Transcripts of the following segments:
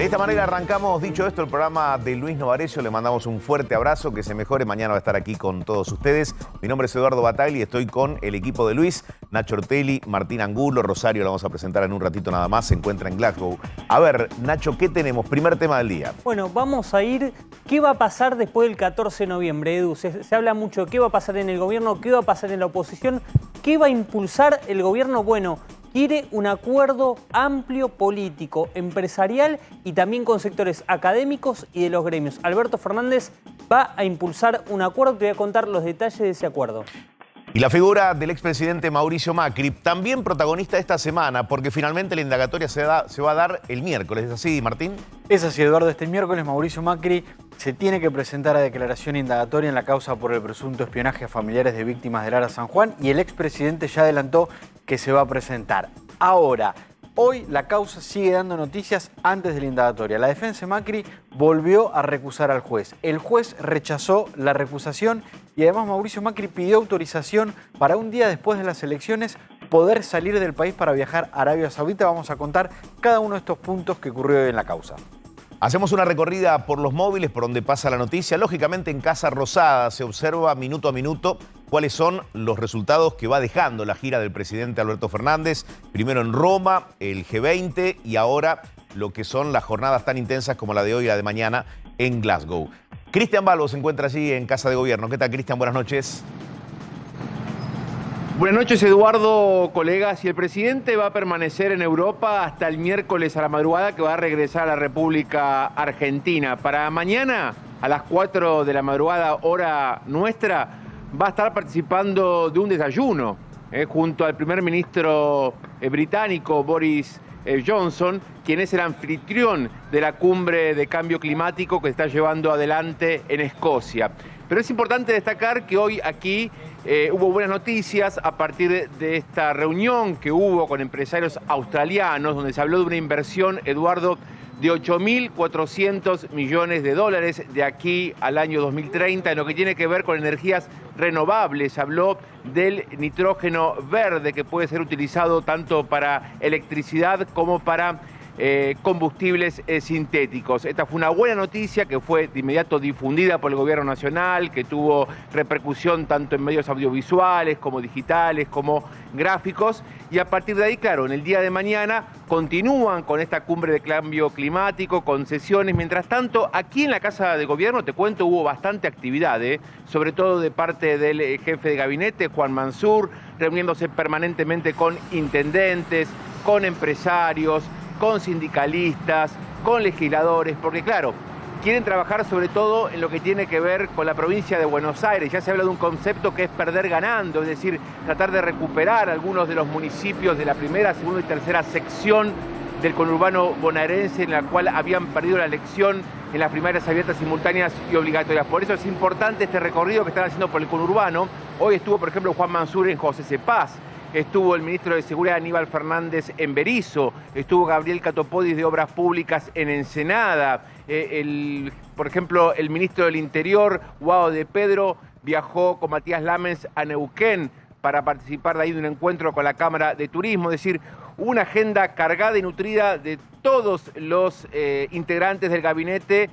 De esta manera arrancamos, dicho esto, el programa de Luis Novarecio. Le mandamos un fuerte abrazo, que se mejore. Mañana va a estar aquí con todos ustedes. Mi nombre es Eduardo Bataglia y estoy con el equipo de Luis, Nacho Ortelli, Martín Angulo, Rosario, la vamos a presentar en un ratito nada más, se encuentra en Glasgow. A ver, Nacho, ¿qué tenemos? Primer tema del día. Bueno, vamos a ir, ¿qué va a pasar después del 14 de noviembre, Edu? Se habla mucho de qué va a pasar en el gobierno, qué va a pasar en la oposición, qué va a impulsar el gobierno. Bueno, quiere un acuerdo amplio político, empresarial y también con sectores académicos y de los gremios. Alberto Fernández va a impulsar un acuerdo, te voy a contar los detalles de ese acuerdo. Y la figura del expresidente Mauricio Macri, también protagonista esta semana, porque finalmente la indagatoria se va a dar el miércoles. ¿Es así, Martín? Es así, Eduardo. Este miércoles Mauricio Macri se tiene que presentar a declaración indagatoria en la causa por el presunto espionaje a familiares de víctimas del ARA San Juan y el expresidente ya adelantó que se va a presentar. Ahora, hoy la causa sigue dando noticias antes de la indagatoria. La defensa de Macri volvió a recusar al juez. El juez rechazó la recusación y además Mauricio Macri pidió autorización para un día después de las elecciones poder salir del país para viajar a Arabia Saudita. Vamos a contar cada uno de estos puntos que ocurrió hoy en la causa. Hacemos una recorrida por los móviles, por donde pasa la noticia. Lógicamente en Casa Rosada se observa minuto a minuto cuáles son los resultados que va dejando la gira del presidente Alberto Fernández. Primero en Roma, el G20 y ahora lo que son las jornadas tan intensas como la de hoy y la de mañana en Glasgow. Cristian Balbo se encuentra allí en Casa de Gobierno. ¿Qué tal, Cristian? Buenas noches. Buenas noches, Eduardo, colegas. Y el presidente va a permanecer en Europa hasta el miércoles a la madrugada, que va a regresar a la República Argentina. Para mañana, a las 4 de la madrugada, hora nuestra, va a estar participando de un desayuno junto al primer ministro británico, Boris Johnson, quien es el anfitrión de la cumbre de cambio climático que se está llevando adelante en Escocia. Pero es importante destacar que hoy aquí hubo buenas noticias a partir de esta reunión que hubo con empresarios australianos, donde se habló de una inversión, Eduardo, de 8.400 millones de dólares de aquí al año 2030 en lo que tiene que ver con energías renovables. Habló del nitrógeno verde, que puede ser utilizado tanto para electricidad como para combustibles sintéticos. Esta fue una buena noticia que fue de inmediato difundida por el gobierno nacional, que tuvo repercusión tanto en medios audiovisuales como digitales, como gráficos, y a partir de ahí, claro, en el día de mañana continúan con esta cumbre de cambio climático, con sesiones. Mientras tanto, aquí en la Casa de Gobierno, te cuento, hubo bastante actividad, sobre todo de parte del jefe de gabinete, Juan Mansur, reuniéndose permanentemente con intendentes, con empresarios, con sindicalistas, con legisladores, porque claro, quieren trabajar sobre todo en lo que tiene que ver con la provincia de Buenos Aires. Ya se habla de un concepto que es perder ganando, es decir, tratar de recuperar algunos de los municipios de la primera, segunda y tercera sección del conurbano bonaerense, en la cual habían perdido la elección en las primarias abiertas, simultáneas y obligatorias. Por eso es importante este recorrido que están haciendo por el conurbano. Hoy estuvo, por ejemplo, Juan Mansur en José Cepaz. Estuvo el ministro de Seguridad Aníbal Fernández en Berisso, estuvo Gabriel Catopodis de Obras Públicas en Ensenada, por ejemplo, el ministro del Interior, Guado de Pedro, viajó con Matías Lamens a Neuquén para participar de ahí de un encuentro con la Cámara de Turismo, es decir, una agenda cargada y nutrida de todos los integrantes del gabinete,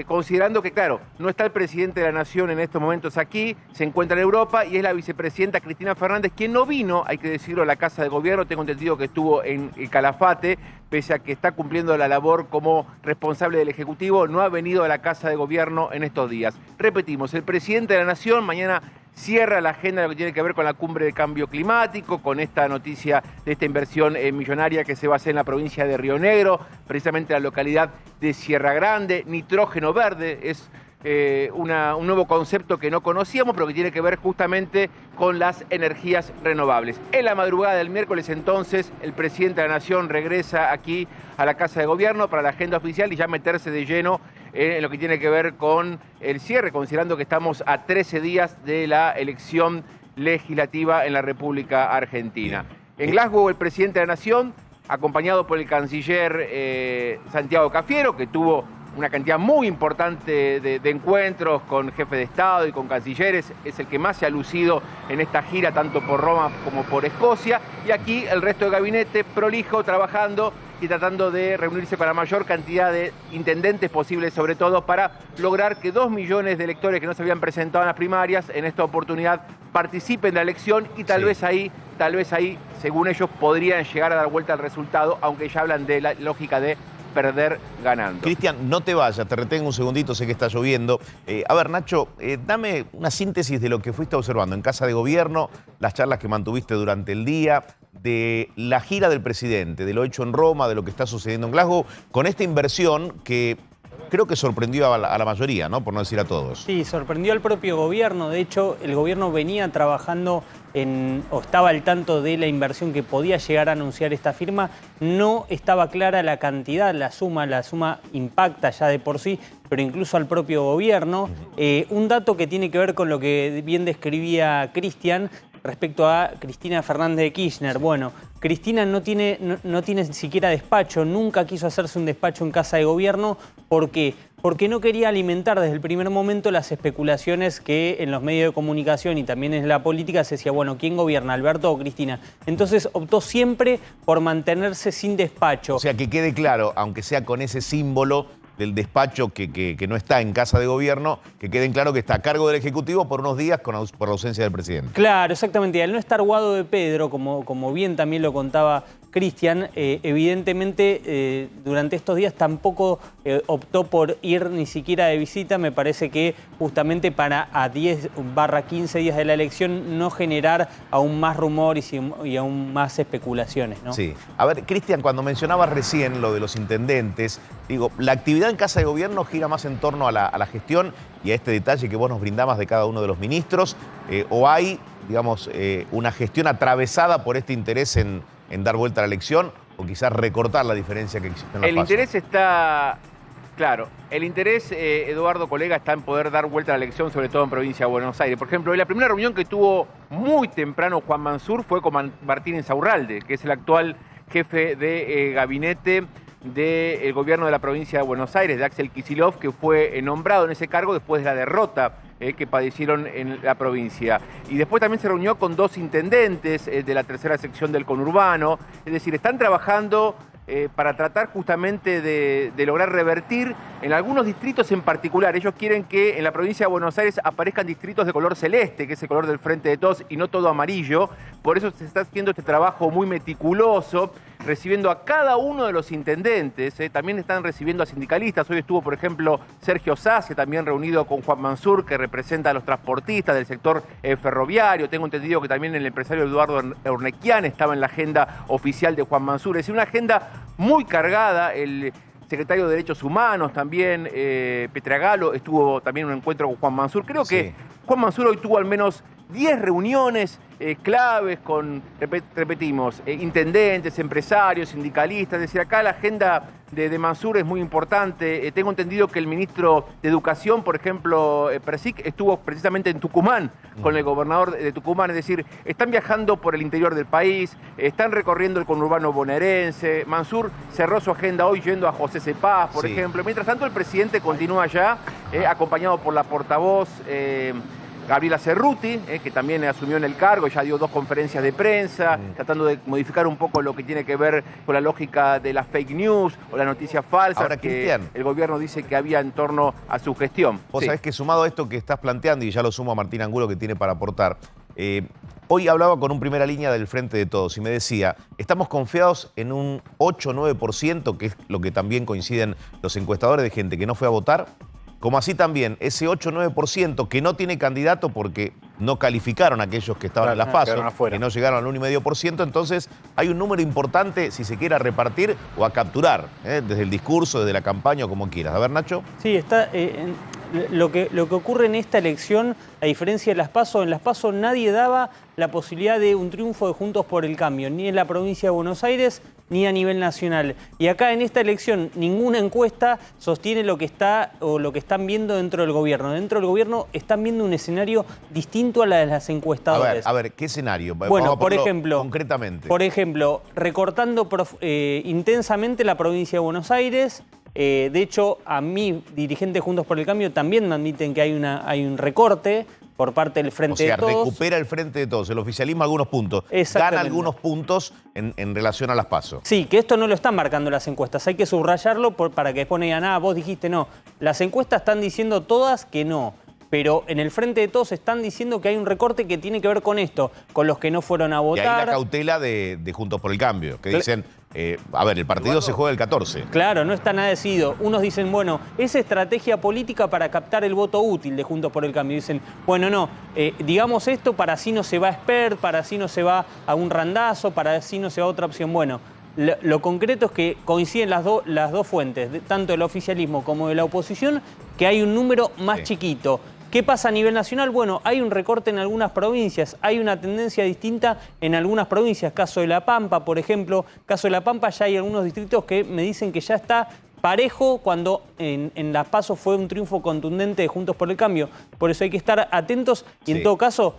considerando que, claro, no está el presidente de la Nación en estos momentos aquí, se encuentra en Europa y es la vicepresidenta Cristina Fernández, quien no vino, hay que decirlo, a la Casa de Gobierno. Tengo entendido que estuvo en Calafate, pese a que está cumpliendo la labor como responsable del Ejecutivo, no ha venido a la Casa de Gobierno en estos días. Repetimos, el presidente de la Nación mañana cierra la agenda de lo que tiene que ver con la cumbre de cambio climático, con esta noticia de esta inversión millonaria que se va a hacer en la provincia de Río Negro, precisamente en la localidad de Sierra Grande. Nitrógeno verde es un nuevo concepto que no conocíamos, pero que tiene que ver justamente con las energías renovables. En la madrugada del miércoles, entonces, el presidente de la Nación regresa aquí a la Casa de Gobierno para la agenda oficial y ya meterse de lleno en lo que tiene que ver con el cierre, considerando que estamos a 13 días de la elección legislativa en la República Argentina. En Glasgow, el presidente de la Nación, acompañado por el canciller Santiago Cafiero, que tuvo una cantidad muy importante de encuentros con jefes de Estado y con cancilleres, es el que más se ha lucido en esta gira, tanto por Roma como por Escocia, y aquí el resto del gabinete prolijo, trabajando y tratando de reunirse con la mayor cantidad de intendentes posibles, sobre todo para lograr que 2 millones de electores que no se habían presentado en las primarias en esta oportunidad participen de la elección y tal vez ahí, según ellos, podrían llegar a dar vuelta al resultado, aunque ya hablan de la lógica de perder ganando. Cristian, no te vayas, te retengo un segundito, sé que está lloviendo. A ver, Nacho, dame una síntesis de lo que fuiste observando en Casa de Gobierno, las charlas que mantuviste durante el día, de la gira del presidente, de lo hecho en Roma, de lo que está sucediendo en Glasgow, con esta inversión que creo que sorprendió a la mayoría, ¿no? Por no decir a todos. Sí, sorprendió al propio gobierno. De hecho, el gobierno venía trabajando o estaba al tanto de la inversión que podía llegar a anunciar esta firma. No estaba clara la cantidad, la suma impacta ya de por sí, pero incluso al propio gobierno. Un dato que tiene que ver con lo que bien describía Cristian respecto a Cristina Fernández de Kirchner. Bueno, Cristina no tiene ni siquiera despacho, nunca quiso hacerse un despacho en Casa de Gobierno. ¿Por qué? Porque no quería alimentar desde el primer momento las especulaciones que en los medios de comunicación y también en la política se decía, bueno, ¿quién gobierna, Alberto o Cristina? Entonces optó siempre por mantenerse sin despacho. O sea, que quede claro, aunque sea con ese símbolo del despacho que no está en Casa de Gobierno, que queden claro que está a cargo del Ejecutivo por unos días por ausencia del presidente. Claro, exactamente. Al no estar Guado de Pedro, como bien también lo contaba Cristian, evidentemente durante estos días tampoco optó por ir ni siquiera de visita. Me parece que justamente para a 10/15 días de la elección no generar aún más rumor y aún más especulaciones, ¿no? Sí. A ver, Cristian, cuando mencionabas recién lo de los intendentes, digo, la actividad en Casa de Gobierno gira más en torno a la gestión y a este detalle que vos nos brindabas de cada uno de los ministros, o hay, digamos, una gestión atravesada por este interés en dar vuelta a la elección o quizás recortar la diferencia que existe en la El PASO. interés está, claro, el interés, Eduardo, colega, está en poder dar vuelta a la elección, sobre todo en provincia de Buenos Aires. Por ejemplo, la primera reunión que tuvo muy temprano Juan Mansur fue con Martín Insaurralde, que es el actual jefe de gabinete del gobierno de la provincia de Buenos Aires, de Axel Kicillof, que fue nombrado en ese cargo después de la derrota que padecieron en la provincia. Y después también se reunió con 2 intendentes de la tercera sección del conurbano. Es decir, están trabajando para tratar justamente de lograr revertir en algunos distritos en particular. Ellos quieren que en la provincia de Buenos Aires aparezcan distritos de color celeste, que es el color del Frente de Todos, y no todo amarillo. Por eso se está haciendo este trabajo muy meticuloso, recibiendo a cada uno de los intendentes. También están recibiendo a sindicalistas. Hoy estuvo, por ejemplo, Sergio Sasse, también reunido con Juan Mansur, que representa a los transportistas del sector ferroviario. Tengo entendido que también el empresario Eduardo Urnequian estaba en la agenda oficial de Juan Mansur. Es decir, una agenda muy cargada. El secretario de Derechos Humanos también, Petragalo, estuvo también en un encuentro con Juan Mansur. Creo que Juan Mansur hoy tuvo al menos 10 reuniones claves con, repetimos, intendentes, empresarios, sindicalistas. Es decir, acá la agenda de Mansur es muy importante. Tengo entendido que el ministro de Educación, por ejemplo, Persic, estuvo precisamente en Tucumán con el gobernador de Tucumán. Es decir, están viajando por el interior del país, están recorriendo el conurbano bonaerense. Mansur cerró su agenda hoy yendo a José Cepaz, por ejemplo. Mientras tanto, el presidente continúa allá, acompañado por la portavoz Gabriela Cerruti, que también asumió en el cargo, ya dio 2 conferencias de prensa, tratando de modificar un poco lo que tiene que ver con la lógica de las fake news o las noticias falsas. Ahora, que Cristian, el gobierno dice que había en torno a su gestión. Vos sabés que sumado a esto que estás planteando, y ya lo sumo a Martín Angulo que tiene para aportar, hoy hablaba con un primera línea del Frente de Todos y me decía, estamos confiados en un 8 o 9%, que es lo que también coinciden los encuestadores de gente que no fue a votar, como así también ese 8 o 9% que no tiene candidato porque no calificaron a aquellos que estaban en las PASO, que no llegaron al 1,5%, entonces hay un número importante, si se quiere, a repartir o a capturar, desde el discurso, desde la campaña o como quieras. A ver, Nacho. Sí, está... Lo que ocurre en esta elección, a diferencia de las PASO, en las PASO nadie daba la posibilidad de un triunfo de Juntos por el Cambio, ni en la provincia de Buenos Aires, ni a nivel nacional. Y acá en esta elección ninguna encuesta sostiene lo que está o lo que están viendo dentro del gobierno. Dentro del gobierno están viendo un escenario distinto a la de las encuestadoras. A ver, ¿qué escenario? Bueno, por ejemplo, concretamente. Por ejemplo, recortando intensamente la provincia de Buenos Aires. De hecho, a mí, dirigentes Juntos por el Cambio, también me admiten que hay un recorte. por parte del Frente de Todos. Recupera el Frente de Todos, el oficialismo algunos puntos, gana algunos puntos en relación a las PASO. Sí, que esto no lo están marcando las encuestas, hay que subrayarlo para que después no digan, vos dijiste no. Las encuestas están diciendo todas que no. Pero en el Frente de Todos están diciendo que hay un recorte que tiene que ver con esto, con los que no fueron a votar. Y ahí la cautela de Juntos por el Cambio, que dicen, a ver, el partido se juega el 14. Claro, no está nada decidido. Unos dicen, bueno, es estrategia política para captar el voto útil de Juntos por el Cambio. Dicen, bueno, no, digamos esto para así no se va a Spert, para así no se va a un randazo, para así no se va a otra opción. Bueno, lo concreto es que coinciden las dos fuentes, tanto del oficialismo como de la oposición, que hay un número más chiquito. ¿Qué pasa a nivel nacional? Bueno, hay un recorte en algunas provincias, hay una tendencia distinta en algunas provincias. Caso de La Pampa, por ejemplo, caso de La Pampa ya hay algunos distritos que me dicen que ya está parejo cuando en las PASO fue un triunfo contundente de Juntos por el Cambio. Por eso hay que estar atentos y en todo caso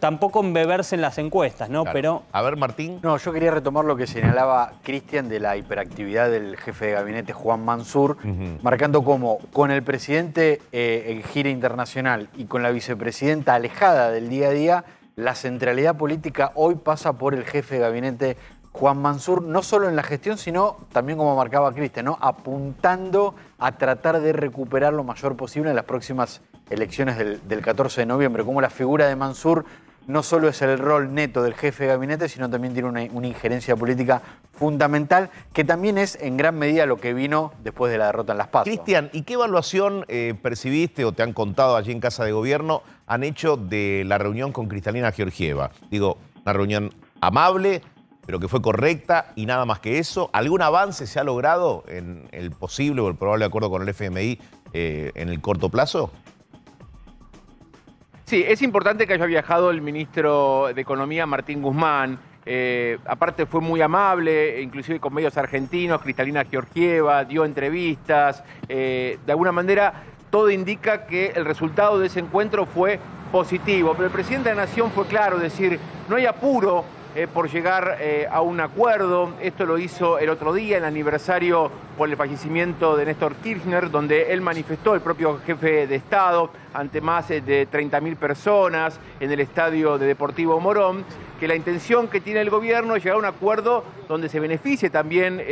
tampoco embeberse en las encuestas, ¿no? Claro. Pero a ver, Martín. No, yo quería retomar lo que señalaba Cristian de la hiperactividad del jefe de gabinete Juan Mansur, marcando cómo con el presidente en gira internacional y con la vicepresidenta alejada del día a día, la centralidad política hoy pasa por el jefe de gabinete Juan Mansur, no solo en la gestión, sino también como marcaba Cristian, ¿no? Apuntando a tratar de recuperar lo mayor posible en las próximas elecciones del 14 de noviembre, como la figura de Mansur no solo es el rol neto del jefe de gabinete, sino también tiene una injerencia política fundamental, que también es en gran medida lo que vino después de la derrota en las PASO. Cristian, ¿y qué evaluación percibiste o te han contado allí en Casa de Gobierno han hecho de la reunión con Kristalina Georgieva? Digo, una reunión amable, pero que fue correcta y nada más que eso. ¿Algún avance se ha logrado en el posible o el probable acuerdo con el FMI en el corto plazo? Sí, es importante que haya viajado el ministro de Economía, Martín Guzmán. Aparte fue muy amable, inclusive con medios argentinos, Kristalina Georgieva, dio entrevistas. De alguna manera, todo indica que el resultado de ese encuentro fue positivo. Pero el presidente de la Nación fue claro, decir, no hay apuro por llegar a un acuerdo. Esto lo hizo el otro día, en el aniversario por el fallecimiento de Néstor Kirchner, donde él manifestó, el propio jefe de Estado, ante más de 30.000 personas en el estadio de Deportivo Morón, que la intención que tiene el gobierno es llegar a un acuerdo donde se beneficie también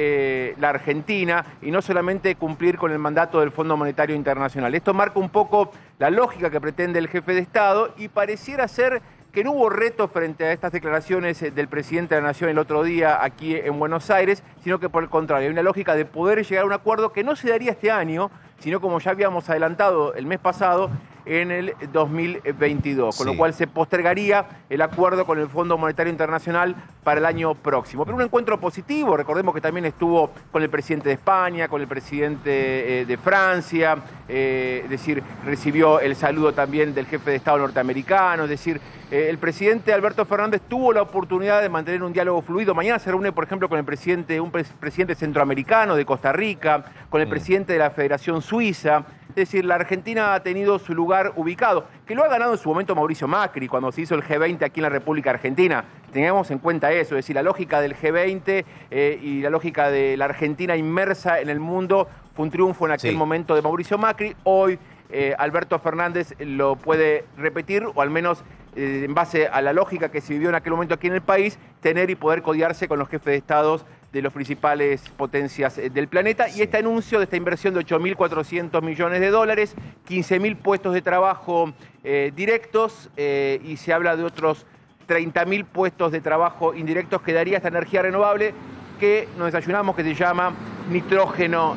la Argentina y no solamente cumplir con el mandato del Fondo Monetario Internacional. Esto marca un poco la lógica que pretende el jefe de Estado y pareciera ser que no hubo reto frente a estas declaraciones del presidente de la Nación el otro día aquí en Buenos Aires, sino que por el contrario, hay una lógica de poder llegar a un acuerdo que no se daría este año, sino como ya habíamos adelantado el mes pasado, en el 2022, con lo cual se postergaría el acuerdo con el Fondo Monetario Internacional para el año próximo. Pero un encuentro positivo, recordemos que también estuvo con el presidente de España, con el presidente de Francia, es decir, recibió el saludo también del jefe de Estado norteamericano, es decir, el presidente Alberto Fernández tuvo la oportunidad de mantener un diálogo fluido. Mañana se reúne, por ejemplo, con el presidente, un presidente centroamericano de Costa Rica, con el presidente de la Federación Suiza. Es decir, la Argentina ha tenido su lugar ubicado, que lo ha ganado en su momento Mauricio Macri, cuando se hizo el G20 aquí en la República Argentina. Tengamos en cuenta eso, es decir, la lógica del G20 y la lógica de la Argentina inmersa en el mundo fue un triunfo en aquel momento de Mauricio Macri. Hoy Alberto Fernández lo puede repetir, o al menos en base a la lógica que se vivió en aquel momento aquí en el país, tener y poder codiarse con los jefes de estados de las principales potencias del planeta. Y este anuncio de esta inversión de 8.400 millones de dólares, 15.000 puestos de trabajo directos y se habla de otros 30.000 puestos de trabajo indirectos que daría esta energía renovable que nos desayunamos, que se llama nitrógeno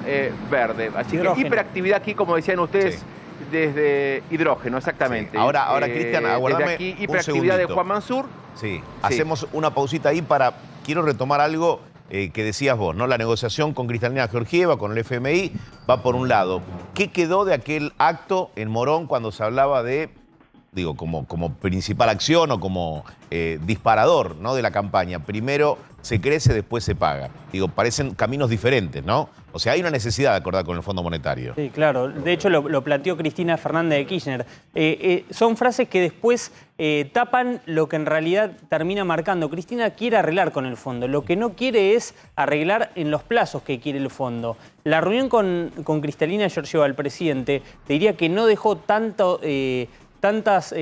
verde. Así que hiperactividad aquí, como decían ustedes, desde hidrógeno, exactamente. Sí. Ahora Cristian, aguardame desde aquí, hiperactividad de Juan Mansur. Sí, hacemos una pausita ahí quiero retomar algo que decías vos, ¿no? La negociación con Kristalina Georgieva, con el FMI, va por un lado. ¿Qué quedó de aquel acto en Morón cuando se hablaba de, digo, como principal acción o como disparador, ¿no?, de la campaña? Primero se crece, después se paga. Digo, parecen caminos diferentes, ¿no? O sea, hay una necesidad de acordar con el Fondo Monetario. Sí, claro. De hecho, lo planteó Cristina Fernández de Kirchner. Son frases que después tapan lo que en realidad termina marcando. Cristina quiere arreglar con el fondo. Lo que no quiere es arreglar en los plazos que quiere el fondo. La reunión con Kristalina Georgieva, el presidente, te diría que no dejó tanto tantas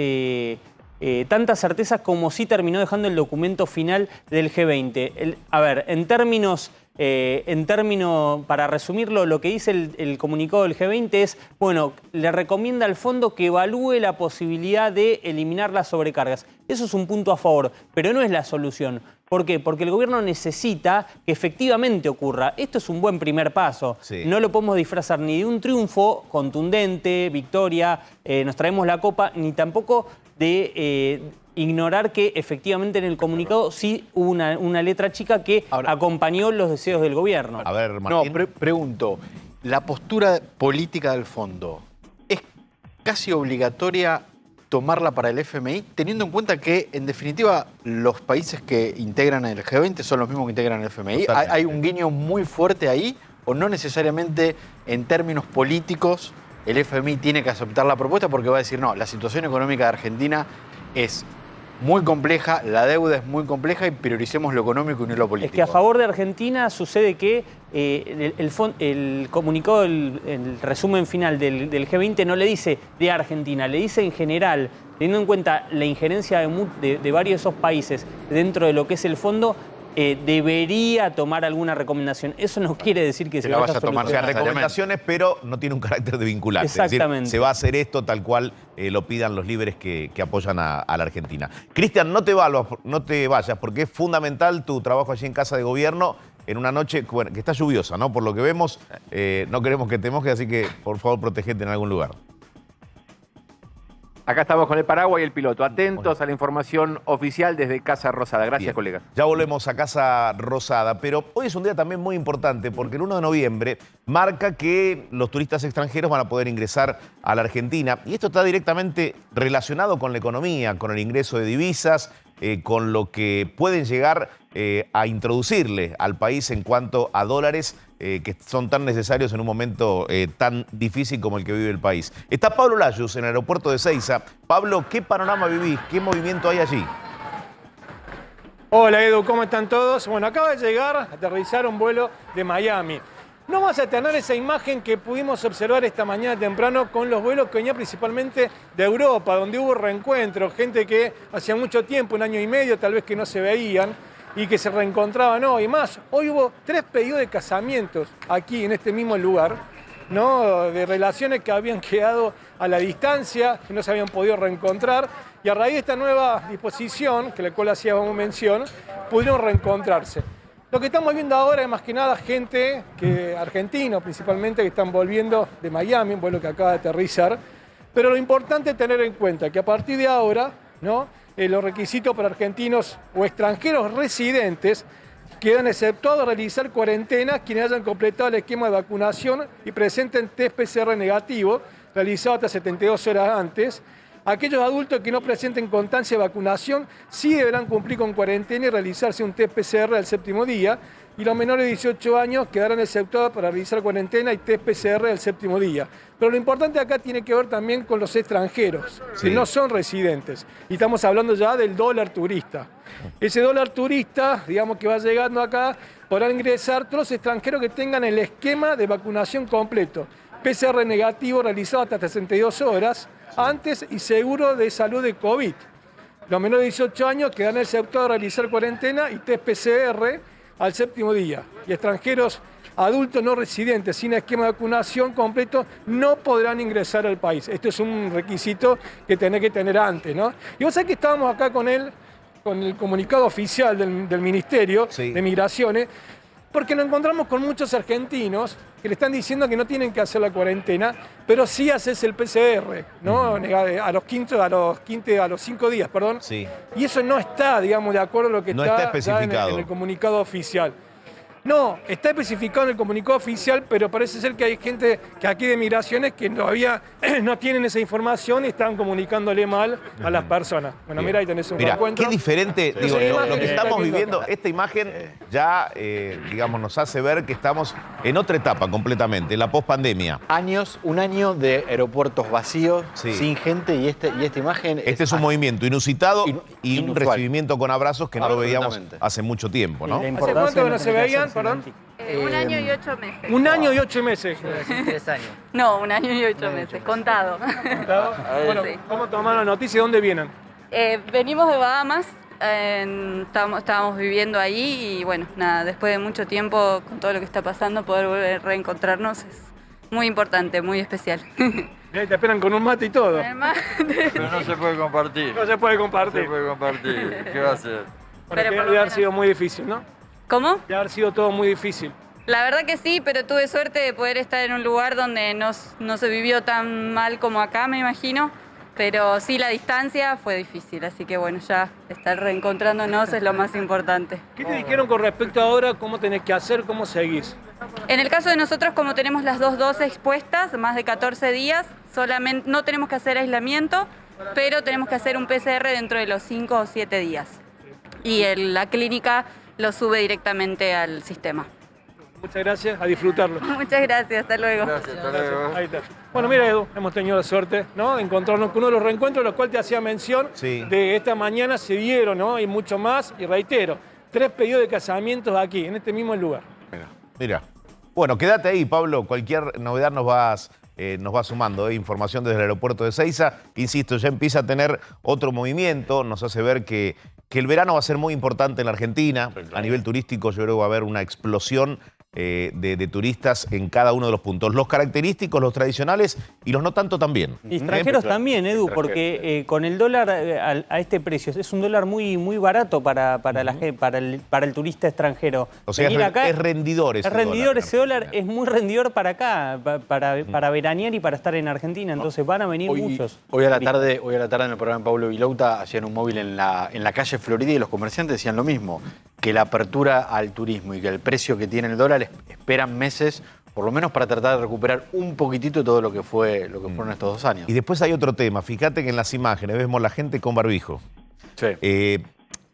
certezas como sí terminó dejando el documento final del G20. A ver, en términos, para resumirlo, lo que dice el comunicado del G20 es, bueno, le recomienda al fondo que evalúe la posibilidad de eliminar las sobrecargas. Eso es un punto a favor, pero no es la solución. ¿Por qué? Porque el gobierno necesita que efectivamente ocurra. Esto es un buen primer paso. Sí. No lo podemos disfrazar ni de un triunfo contundente, victoria, nos traemos la copa, ni tampoco de ignorar que efectivamente en el comunicado sí hubo una letra chica que acompañó los deseos del gobierno. A ver, Martín. No, pregunto, ¿la postura política del fondo es casi obligatoria tomarla para el FMI, teniendo en cuenta que, en definitiva, los países que integran el G20 son los mismos que integran el FMI? ¿Hay un guiño muy fuerte ahí o no necesariamente en términos políticos el FMI tiene que aceptar la propuesta porque va a decir, no, la situación económica de Argentina es muy compleja, la deuda es muy compleja y prioricemos lo económico y no lo político? Es que a favor de Argentina sucede que el comunicado, el resumen final del G20 no le dice de Argentina, le dice en general, teniendo en cuenta la injerencia de varios de esos países dentro de lo que es el fondo, debería tomar alguna recomendación. Eso no quiere decir que se la vaya a tomar. O sea, recomendaciones, pero no tiene un carácter de vinculante. Exactamente. Es decir, se va a hacer esto tal cual lo pidan los líderes que apoyan a la Argentina. Cristian, no te vayas, porque es fundamental tu trabajo allí en Casa de Gobierno en una noche que está lluviosa, ¿no? Por lo que vemos, no queremos que te mojes, así que por favor protegete en algún lugar. Acá estamos con el paraguas y el piloto. Atentos a la información oficial desde Casa Rosada. Gracias, colegas. Ya volvemos a Casa Rosada, pero hoy es un día también muy importante porque el 1 de noviembre marca que los turistas extranjeros van a poder ingresar a la Argentina y esto está directamente relacionado con la economía, con el ingreso de divisas, con lo que pueden llegar a introducirle al país en cuanto a dólares que son tan necesarios en un momento tan difícil como el que vive el país. Está Pablo Layuz en el aeropuerto de Ezeiza. Pablo, ¿qué panorama vivís? ¿Qué movimiento hay allí? Hola Edu, ¿cómo están todos? Bueno, acaba de llegar, aterrizar un vuelo de Miami. No vamos a tener esa imagen que pudimos observar esta mañana temprano con los vuelos que venían principalmente de Europa, donde hubo reencuentros, gente que hacía mucho tiempo, un año y medio tal vez que no se veían y que se reencontraban hoy. Más, hoy hubo 3 pedidos de casamientos aquí en este mismo lugar, ¿no? De relaciones que habían quedado a la distancia, que no se habían podido reencontrar, y a raíz de esta nueva disposición, que la cual hacíamos mención, pudieron reencontrarse. Lo que estamos viendo ahora es más que nada gente argentina principalmente que están volviendo de Miami, un vuelo que acaba de aterrizar, pero lo importante es tener en cuenta que a partir de ahora, ¿no? Los requisitos para argentinos o extranjeros residentes quedan exceptuados de realizar cuarentena quienes hayan completado el esquema de vacunación y presenten test PCR negativo, realizado hasta 72 horas antes. Aquellos adultos que no presenten constancia de vacunación sí deberán cumplir con cuarentena y realizarse un test PCR al 7º día, y los menores de 18 años quedarán exceptuados para realizar cuarentena y test PCR al 7º día. Pero lo importante acá tiene que ver también con los extranjeros, que no son residentes. Y estamos hablando ya del dólar turista. Ese dólar turista, digamos que va llegando acá, podrán ingresar todos los extranjeros que tengan el esquema de vacunación completo. PCR negativo realizado hasta 62 horas antes y seguro de salud de COVID. Los menores de 18 años quedarán exceptuados de realizar cuarentena y test PCR al 7º día. Y extranjeros adultos no residentes sin esquema de vacunación completo no podrán ingresar al país. Esto es un requisito que tenés que tener antes, ¿no? Y vos sabés que estábamos acá con el comunicado oficial del Ministerio de Migraciones, porque nos encontramos con muchos argentinos que le están diciendo que no tienen que hacer la cuarentena, pero sí haces el PCR, ¿no? A los 5 días, perdón. Sí. Y eso no está, digamos, de acuerdo a lo que No está especificado en el comunicado oficial. No, está especificado en el comunicado oficial, pero parece ser que hay gente que aquí de Migraciones que todavía no tienen esa información y están comunicándole mal a las personas. Bueno, mira, ahí tenés un recuento. Qué diferente, digo, lo que estamos viviendo, acá. esta imagen ya, digamos, nos hace ver que estamos en otra etapa completamente, la pospandemia. Un año de aeropuertos vacíos, Sí. sin gente, y esta imagen Este es un movimiento inusitado y un inusual. recibimiento con abrazos que no lo veíamos Absolutamente. hace mucho tiempo, ¿no? La ¿Hace importancia cuánto que de no se tener que veían? hacerse. perdón? Impresionante. 1 año y 8 meses. 1 año y 8 meses. 3 años. No, 1 año y 8 meses, contado. Bueno, Sí. ¿cómo tomaron la noticia y dónde vienen? Venimos de Bahamas, estábamos viviendo ahí y bueno, nada, después de mucho tiempo con todo lo que está pasando, poder volver a reencontrarnos es muy importante, muy especial. Y ahí te esperan con un mate y todo. Además, Pero no se puede compartir. No se puede No compartir. se puede compartir. ¿Qué va a hacer? Bueno, Pero que por lo debe haber menos- sido muy difícil, ¿no? ¿Cómo? Debe haber sido todo muy difícil. La verdad que sí, pero tuve suerte de poder estar en un lugar donde no se vivió tan mal como acá, me imagino. Pero sí, la distancia fue difícil, así que bueno, ya estar reencontrándonos es lo más importante. ¿Qué te dijeron con respecto a ahora? ¿Cómo tenés que hacer? ¿Cómo seguís? En el caso de nosotros, como tenemos las 2 dosis puestas, más de 14 días, solamente no tenemos que hacer aislamiento, pero tenemos que hacer un PCR dentro de los 5 o 7 días. Y la clínica lo sube directamente al sistema. Muchas gracias, a disfrutarlo. Muchas gracias, hasta luego. Gracias, hasta luego. Ahí está. Bueno, mira, Edu, hemos tenido la suerte, ¿no?, de encontrarnos con uno de los reencuentros, los cuales te hacía mención Sí. de esta mañana se dieron, ¿no? Y mucho más, y reitero, 3 pedidos de casamientos aquí, en este mismo lugar. Mira. Bueno, quédate ahí, Pablo. Cualquier novedad nos vas sumando. Información desde el aeropuerto de Seiza. Insisto, ya empieza a tener otro movimiento. Nos hace ver que el verano va a ser muy importante en la Argentina. A nivel turístico, yo creo que va a haber una explosión de turistas en cada uno de los puntos. Los característicos, los tradicionales y los no tanto también. Y extranjeros también, Edu, porque con el dólar a este precio, es un dólar muy, muy barato para el turista extranjero. O sea, Venir acá es rendidor ese es rendidor dólar. ese dólar, es muy rendidor para acá, para veranear y para estar en Argentina. Entonces van a venir muchos. Hoy a la tarde en el programa de Pablo Vilouta hacían un móvil en la calle Florida y los comerciantes decían lo mismo, que la apertura al turismo y que el precio que tiene el dólar esperan meses, por lo menos para tratar de recuperar un poquitito todo lo que fueron estos 2 años. Y después hay otro tema. Fíjate que en las imágenes vemos la gente con barbijo. Sí,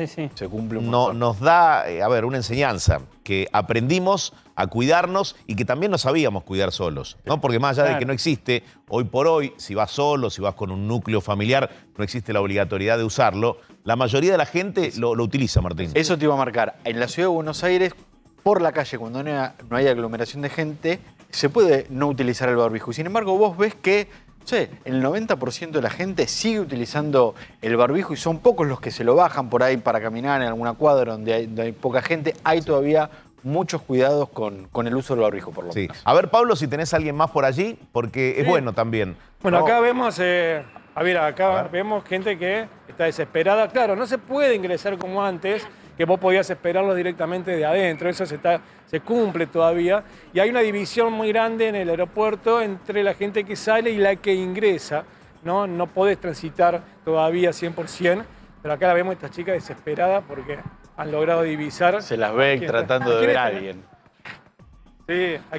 Sí. se cumple un No, montón. nos da, una enseñanza, que aprendimos a cuidarnos y que también nos sabíamos cuidar solos, ¿no? Porque más allá de Claro. que no existe, hoy por hoy, si vas solo, si vas con un núcleo familiar, no existe la obligatoriedad de usarlo, la mayoría de la gente lo utiliza, Martín. Eso te iba a marcar. En la ciudad de Buenos Aires, por la calle, cuando no hay aglomeración de gente, se puede no utilizar el barbijo. Y sin embargo, vos ves que, no sé, el 90% de la gente sigue utilizando el barbijo y son pocos los que se lo bajan por ahí para caminar en alguna cuadra donde hay poca gente. Hay todavía muchos cuidados con el uso del barbijo, por lo Sí. menos. A ver, Pablo, si tenés a alguien más por allí, porque es Sí. bueno también. Bueno, ¿no? acá vemos, acá vemos gente que está desesperada. Claro, no se puede ingresar como antes, que vos podías esperarlos directamente de adentro. Eso se cumple todavía. Y hay una división muy grande en el aeropuerto entre la gente que sale y la que ingresa, ¿no? No podés transitar todavía 100%, pero acá la vemos esta chica desesperada porque han logrado divisar. Se las ve ¿Quién tratando está? de ver ¿Quién a está? alguien.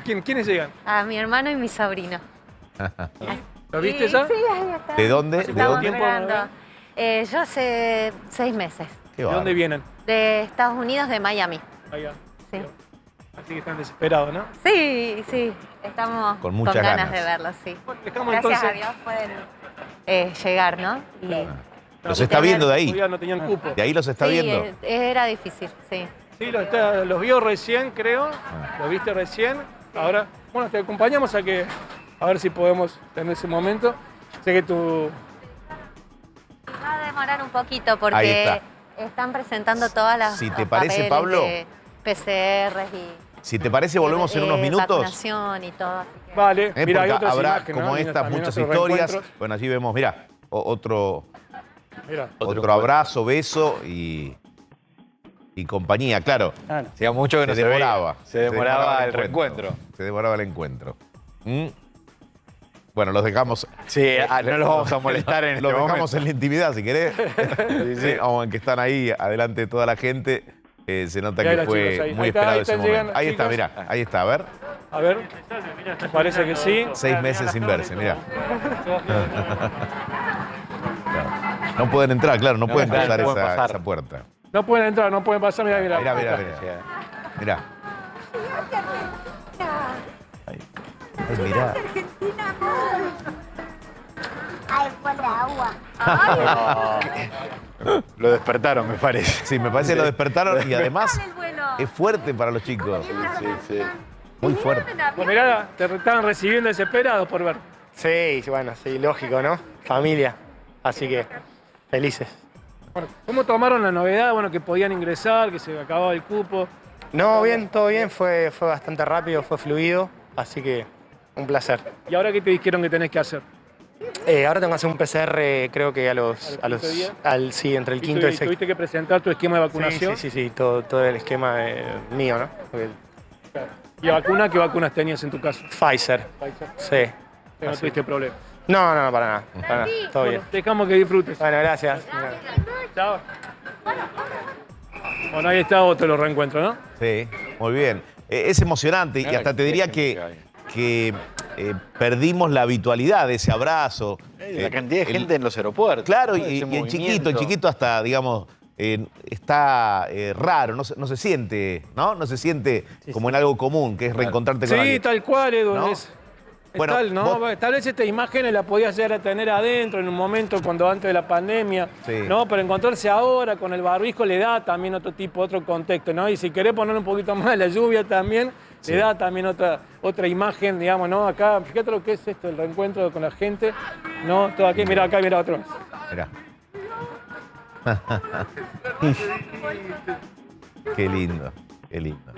Sí, ¿quiénes llegan? A mi hermano y mi sobrino. ¿Lo viste ya? Sí, ahí está. ¿De dónde? Hace ¿De Estamos dónde? tiempo? esperando. Yo hace 6 meses. Qué ¿De bárbaro. dónde vienen? De Estados Unidos, de Miami. Allá. Sí. Así que están desesperados, ¿no? Sí, sí. Estamos Con muchas ganas. de verlo, sí. Dejamos Gracias entonces. a Dios pueden llegar, ¿no? Y, Los está viendo de ahí. Todavía no tenían cupo. De ahí los está sí, viendo. era difícil, sí. Sí, los vio recién, creo. Los viste recién. Ahora, bueno, te acompañamos a ver si podemos tener ese momento. Sé que tú... Va a demorar un poquito Ahí porque está. están presentando todas las Si te los parece, papeles Pablo, de PCRs y Si te parece, volvemos en unos minutos. vacunación y todo. Así que- Vale, mira, hay Porque otras habrá, imágenes, como ¿no? Y estas, también muchas otros historias. reencuentros. Bueno, allí vemos, mira, otro Mira. abrazo, beso y compañía, claro. Claro. Hacía mucho que no se demoraba. veía. Se demoraba el reencuentro. Se demoraba el encuentro. ¿Mm? Bueno, los dejamos. Sí, no los vamos a molestar en este Los momento. dejamos en la intimidad, si querés. Sí, aunque están ahí adelante de toda la gente, se nota Y ahí que los fue chicos ahí. muy Ahí está, esperado ahí ese están momento. llegando, Ahí está, chicos. mirá, ahí está, a ver. A ver, me parece que sí. 6 meses sin verse, mirá. No pueden entrar, claro, no pueden entrar, cruzar no pueden pasar. esa puerta. No pueden entrar, no pueden pasar. Mira, mira. Mirá, mirá, Ahí está. mirá. Mirá. Ay, mirá. Lo despertaron, me parece. Sí, me parece que lo despertaron y además Es fuerte para los chicos. Sí. Muy fuerte. Pues mirá, te estaban recibiendo desesperados por ver. Sí, bueno, sí, lógico, ¿no? Familia, así que felices. Bueno, ¿cómo tomaron la novedad? Bueno, que podían ingresar, que se acababa el cupo. No, bien, todo bien, fue bastante rápido, fue fluido, así que un placer. ¿Y ahora qué te dijeron que tenés que hacer? Ahora tengo que hacer un PCR, creo que sí, entre el quinto y el sexto. ¿Tuviste que presentar tu esquema de vacunación? Sí, todo el esquema mío, ¿no? Porque ¿Y vacuna? ¿Qué vacunas tenías en tu caso? Pfizer, sí. Que no tuviste problema. No, para nada, todo bien. Dejamos que disfrutes. Bueno, gracias. Chao. Bueno, ahí está otro de los reencuentros, ¿no? Sí, muy bien. Es emocionante y hasta te diría que perdimos la habitualidad de ese abrazo. La cantidad de gente en los aeropuertos. Claro, ¿no? y Ese el chiquito movimiento. hasta, digamos, está raro, no se siente, ¿no? No se siente como en algo común, que es reencontrarte con Sí, alguien. tal cual, Edu. ¿No? Es Bueno, tal, ¿no? vos- Tal vez esta imagen la podías llegar a tener adentro en un momento cuando antes de la pandemia, Sí. ¿no? Pero encontrarse ahora con el barbijo le da también otro tipo, otro contexto, ¿no? Y si querés poner un poquito más la lluvia también, Sí. le da también otra imagen, digamos, ¿no? Acá, fíjate lo que es esto, el reencuentro con la gente, ¿no? Todo aquí, mira acá, mira otro. Mirá. Qué lindo, qué lindo.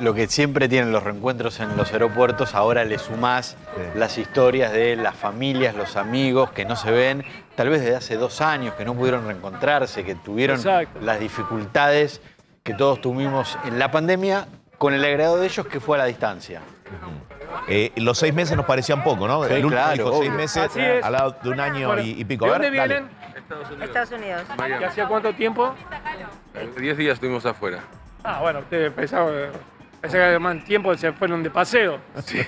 Lo que siempre tienen los reencuentros en los aeropuertos, ahora le sumás las historias de las familias, los amigos que no se ven, tal vez desde hace 2 años, que no pudieron reencontrarse, que tuvieron Exacto. las dificultades que todos tuvimos en la pandemia, con el agregado de ellos que fue a la distancia. Los 6 meses nos parecían poco, ¿no? Sí, El último claro, dijo obvio. 6 meses Así es. al lado de un año Bueno, y pico. ¿De A dónde ver, dale. vienen? Estados Unidos. ¿Y hacía cuánto tiempo? 10 días estuvimos afuera. Ah, bueno, ustedes pensaban que más tiempo se fueron de paseo. Sí,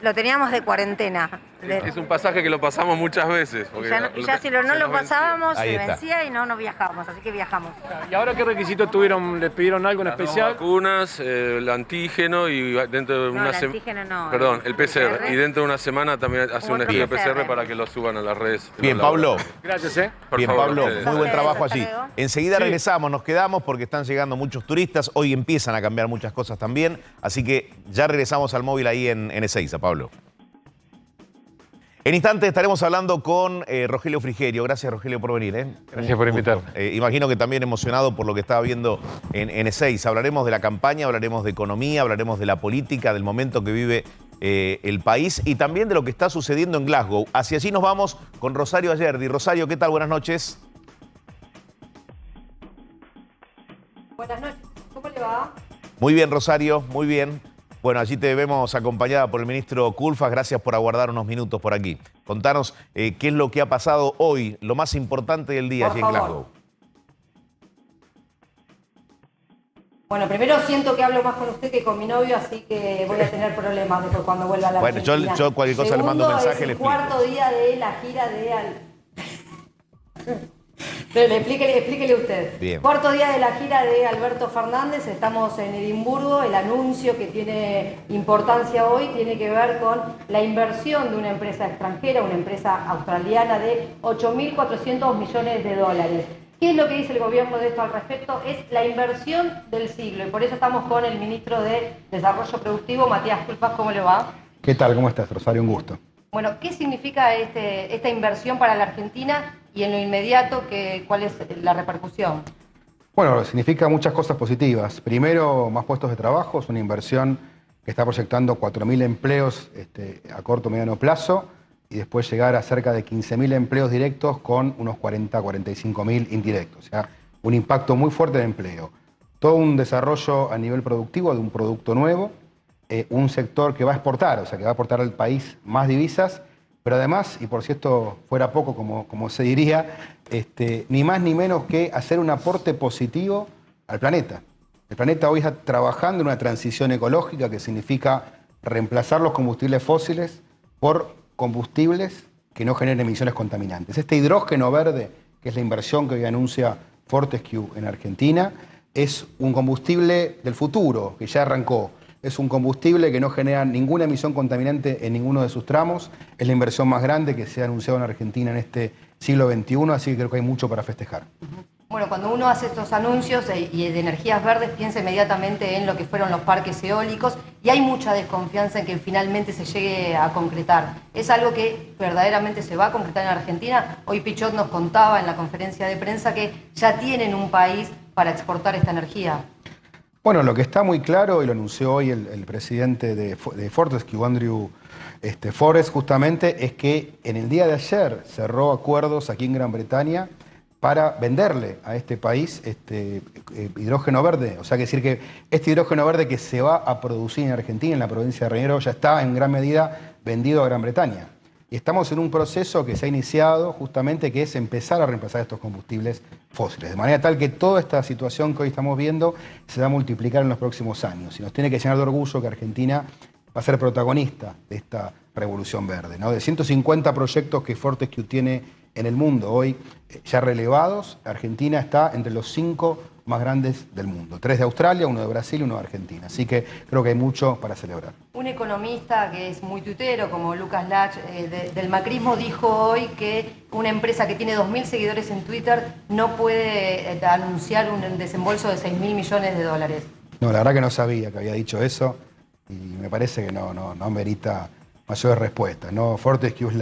Lo teníamos de cuarentena. es un pasaje que lo pasamos muchas veces. porque Ya si no se lo nos vencía. pasábamos, Ahí se está. vencía y no viajábamos, así que viajamos. ¿Y ahora qué requisitos tuvieron? ¿Les pidieron algo en Las 2 especial? vacunas, el antígeno y dentro de No, una el semana. antígeno no. Perdón, el PCR. Y dentro de una semana también hace un Otro estudio PCR. PCR para que lo suban a las redes. Bien, Pablo. Gracias, Por Bien, favor, Pablo, ustedes. muy buen trabajo Hasta allí. luego. Enseguida Sí. regresamos, nos quedamos porque están llegando muchos turistas. Hoy empiezan a cambiar muchas cosas también. Así que ya regresamos al móvil ahí en Ezeiza, Pablo. En instantes estaremos hablando con Rogelio Frigerio. Gracias, Rogelio, por venir. Gracias por invitarme. Imagino que también emocionado por lo que estaba viendo en Ezeiza. Hablaremos de la campaña, hablaremos de economía, hablaremos de la política, del momento que vive el país y también de lo que está sucediendo en Glasgow. Hacia allí nos vamos con Rosario Ayerdi. Rosario, ¿qué tal? Buenas noches. Buenas noches, ¿cómo le va? Muy bien, Rosario, muy bien. Bueno, allí te vemos acompañada por el ministro Culfas. Gracias por aguardar unos minutos por aquí. Contanos qué es lo que ha pasado hoy, lo más importante del día allí en Glasgow. Bueno, primero siento que hablo más con usted que con mi novio, así que voy a tener problemas después cuando vuelva a la Bueno, Argentina. yo cualquier cosa le mando un Segundo, mensaje, es le el explico. cuarto día de la gira de Pero explíquele usted. Bien. Cuarto día de la gira de Alberto Fernández, estamos en Edimburgo. El anuncio que tiene importancia hoy tiene que ver con la inversión de una empresa extranjera, una empresa australiana de 8.400 millones de dólares. ¿Qué es lo que dice el gobierno de esto al respecto? Es la inversión del siglo y por eso estamos con el ministro de Desarrollo Productivo, Matías Culfas. ¿Cómo le va? ¿Qué tal? ¿Cómo estás, Rosario? Un gusto. Bueno, ¿qué significa esta inversión para la Argentina y en lo inmediato cuál es la repercusión? Bueno, significa muchas cosas positivas. Primero, más puestos de trabajo. Es una inversión que está proyectando 4.000 empleos a corto o mediano plazo y después llegar a cerca de 15.000 empleos directos con unos 45.000 indirectos. O sea, un impacto muy fuerte de empleo. Todo un desarrollo a nivel productivo de un producto nuevo, un sector que va a exportar, o sea, que va a aportar al país más divisas, pero además, y por si esto fuera poco, como se diría, ni más ni menos que hacer un aporte positivo al planeta. El planeta hoy está trabajando en una transición ecológica que significa reemplazar los combustibles fósiles por combustibles que no generen emisiones contaminantes. Este hidrógeno verde, que es la inversión que hoy anuncia Fortescue en Argentina, es un combustible del futuro, que ya arrancó. Es un combustible que no genera ninguna emisión contaminante en ninguno de sus tramos. Es la inversión más grande que se ha anunciado en Argentina en este siglo XXI, así que creo que hay mucho para festejar. Bueno, cuando uno hace estos anuncios y de energías verdes, piensa inmediatamente en lo que fueron los parques eólicos y hay mucha desconfianza en que finalmente se llegue a concretar. ¿Es algo que verdaderamente se va a concretar en Argentina? Hoy Pichot nos contaba en la conferencia de prensa que ya tienen un país para exportar esta energía. Bueno, lo que está muy claro, y lo anunció hoy el presidente de Fortescue, Andrew Forrest, justamente, es que en el día de ayer cerró acuerdos aquí en Gran Bretaña para venderle a este país hidrógeno verde. O sea, que decir que este hidrógeno verde que se va a producir en Argentina, en la provincia de Río Negro, ya está en gran medida vendido a Gran Bretaña. Y estamos en un proceso que se ha iniciado justamente, que es empezar a reemplazar estos combustibles fósiles. De manera tal que toda esta situación que hoy estamos viendo se va a multiplicar en los próximos años. Y nos tiene que llenar de orgullo que Argentina va a ser protagonista de esta revolución verde, ¿no? De 150 proyectos que Fortescue tiene en el mundo hoy ya relevados, Argentina está entre los 5 más grandes del mundo. 3 de Australia, 1 de Brasil y 1 de Argentina. Así que creo que hay mucho para celebrar. Un economista que es muy tuitero, como Lucas Lach, del macrismo, dijo hoy que una empresa que tiene 2.000 seguidores en Twitter no puede anunciar un desembolso de 6.000 millones de dólares. No, la verdad que no sabía que había dicho eso y me parece que no merita mayores respuestas, ¿no? Fortescue es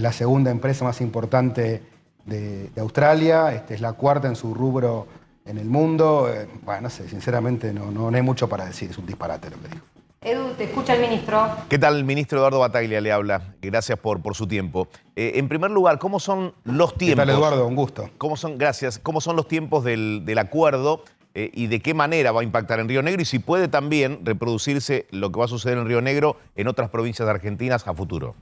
la segunda empresa más importante de Australia, es la cuarta en su rubro en el mundo. Bueno, no sé, sinceramente no hay mucho para decir, es un disparate lo que dijo. Edu, te escucha el ministro. ¿Qué tal? El ministro Eduardo Battaglia le habla. Gracias por su tiempo. En primer lugar, ¿cómo son los tiempos? ¿Qué tal, Eduardo? Un gusto. Gracias. ¿Cómo son los tiempos del acuerdo y de qué manera va a impactar en Río Negro? Y si puede también reproducirse lo que va a suceder en Río Negro en otras provincias argentinas a futuro.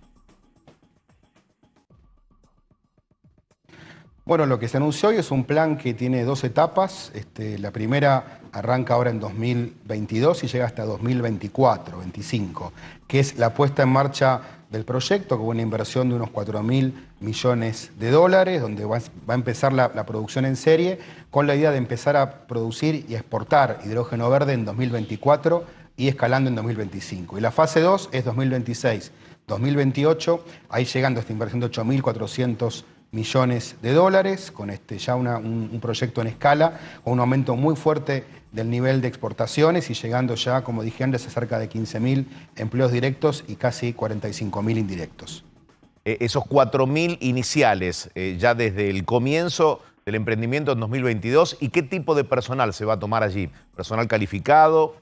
Bueno, lo que se anunció hoy es un plan que tiene 2 etapas. La primera arranca ahora en 2022 y llega hasta 2024-25, que es la puesta en marcha del proyecto con una inversión de unos 4.000 millones de dólares, donde va a empezar la producción en serie, con la idea de empezar a producir y exportar hidrógeno verde en 2024 y escalando en 2025. Y la fase 2 es 2026-2028, ahí llegando a esta inversión de 8.400 millones de dólares, con ya un proyecto en escala, con un aumento muy fuerte del nivel de exportaciones y llegando ya, como dije antes, a cerca de 15.000 empleos directos y casi 45.000 indirectos. Esos 4.000 iniciales, ya desde el comienzo del emprendimiento en 2022, ¿y qué tipo de personal se va a tomar allí? ¿Personal calificado?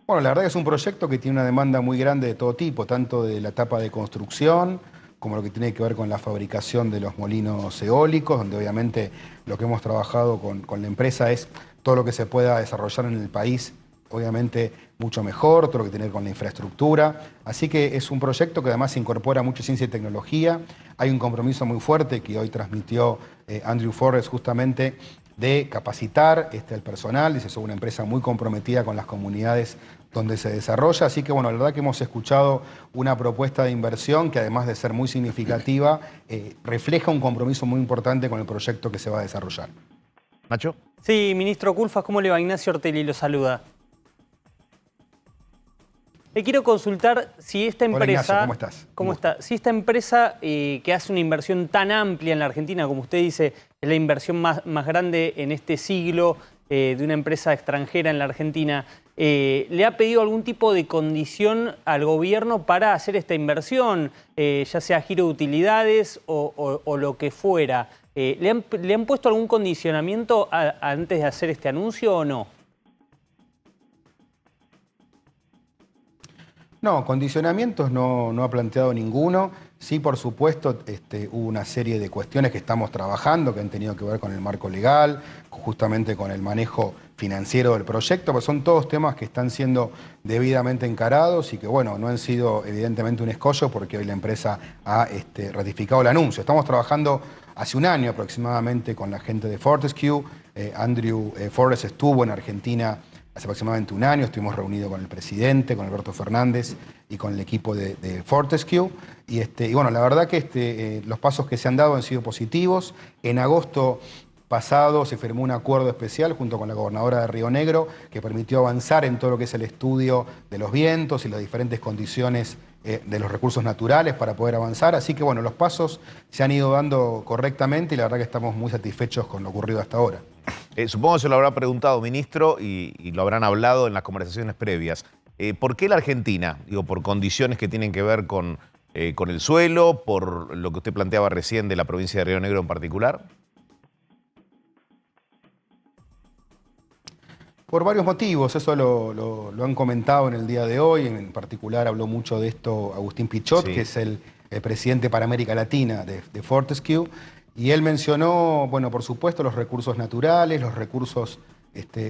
Bueno, la verdad que es un proyecto que tiene una demanda muy grande de todo tipo, tanto de la etapa de construcción, como lo que tiene que ver con la fabricación de los molinos eólicos, donde obviamente lo que hemos trabajado con la empresa es todo lo que se pueda desarrollar en el país, obviamente mucho mejor, todo lo que tiene que ver con la infraestructura. Así que es un proyecto que además incorpora mucha ciencia y tecnología. Hay un compromiso muy fuerte que hoy transmitió Andrew Forrest justamente de capacitar al personal. Dice, es una empresa muy comprometida con las comunidades donde se desarrolla. Así que, bueno, la verdad que hemos escuchado una propuesta de inversión que, además de ser muy significativa, refleja un compromiso muy importante con el proyecto que se va a desarrollar. ¿Nacho? Sí, ministro Culfas, ¿cómo le va? Ignacio Ortelli lo saluda. Le quiero consultar si esta empresa... Hola, Ignacio, ¿cómo estás? ¿Cómo está? Si esta empresa que hace una inversión tan amplia en la Argentina, como usted dice, es la inversión más grande en este siglo de una empresa extranjera en la Argentina, ¿le ha pedido algún tipo de condición al gobierno para hacer esta inversión, ya sea giro de utilidades o lo que fuera? ¿Le han puesto algún condicionamiento antes de hacer este anuncio o no? No, condicionamientos no ha planteado ninguno. Sí, por supuesto, hubo una serie de cuestiones que estamos trabajando, que han tenido que ver con el marco legal, justamente con el manejo financiero del proyecto, pero son todos temas que están siendo debidamente encarados y que, bueno, no han sido evidentemente un escollo porque hoy la empresa ha ratificado el anuncio. Estamos trabajando hace un año aproximadamente con la gente de Fortescue. Andrew Forrest estuvo en Argentina hace aproximadamente un año, estuvimos reunidos con el presidente, con Alberto Fernández y con el equipo de Fortescue. Y bueno, la verdad que los pasos que se han dado han sido positivos. En agosto pasado se firmó un acuerdo especial junto con la gobernadora de Río Negro que permitió avanzar en todo lo que es el estudio de los vientos y las diferentes condiciones de los recursos naturales para poder avanzar. Así que bueno, los pasos se han ido dando correctamente y la verdad que estamos muy satisfechos con lo ocurrido hasta ahora. Supongo que se lo habrá preguntado, ministro, y lo habrán hablado en las conversaciones previas. ¿Por qué la Argentina? Digo, por condiciones que tienen que ver con el suelo, por lo que usted planteaba recién de la provincia de Río Negro en particular. Por varios motivos, eso lo han comentado en el día de hoy, en particular habló mucho de esto Agustín Pichot, sí, que es el presidente para América Latina de Fortescue, y él mencionó, bueno, por supuesto, los recursos naturales, los recursos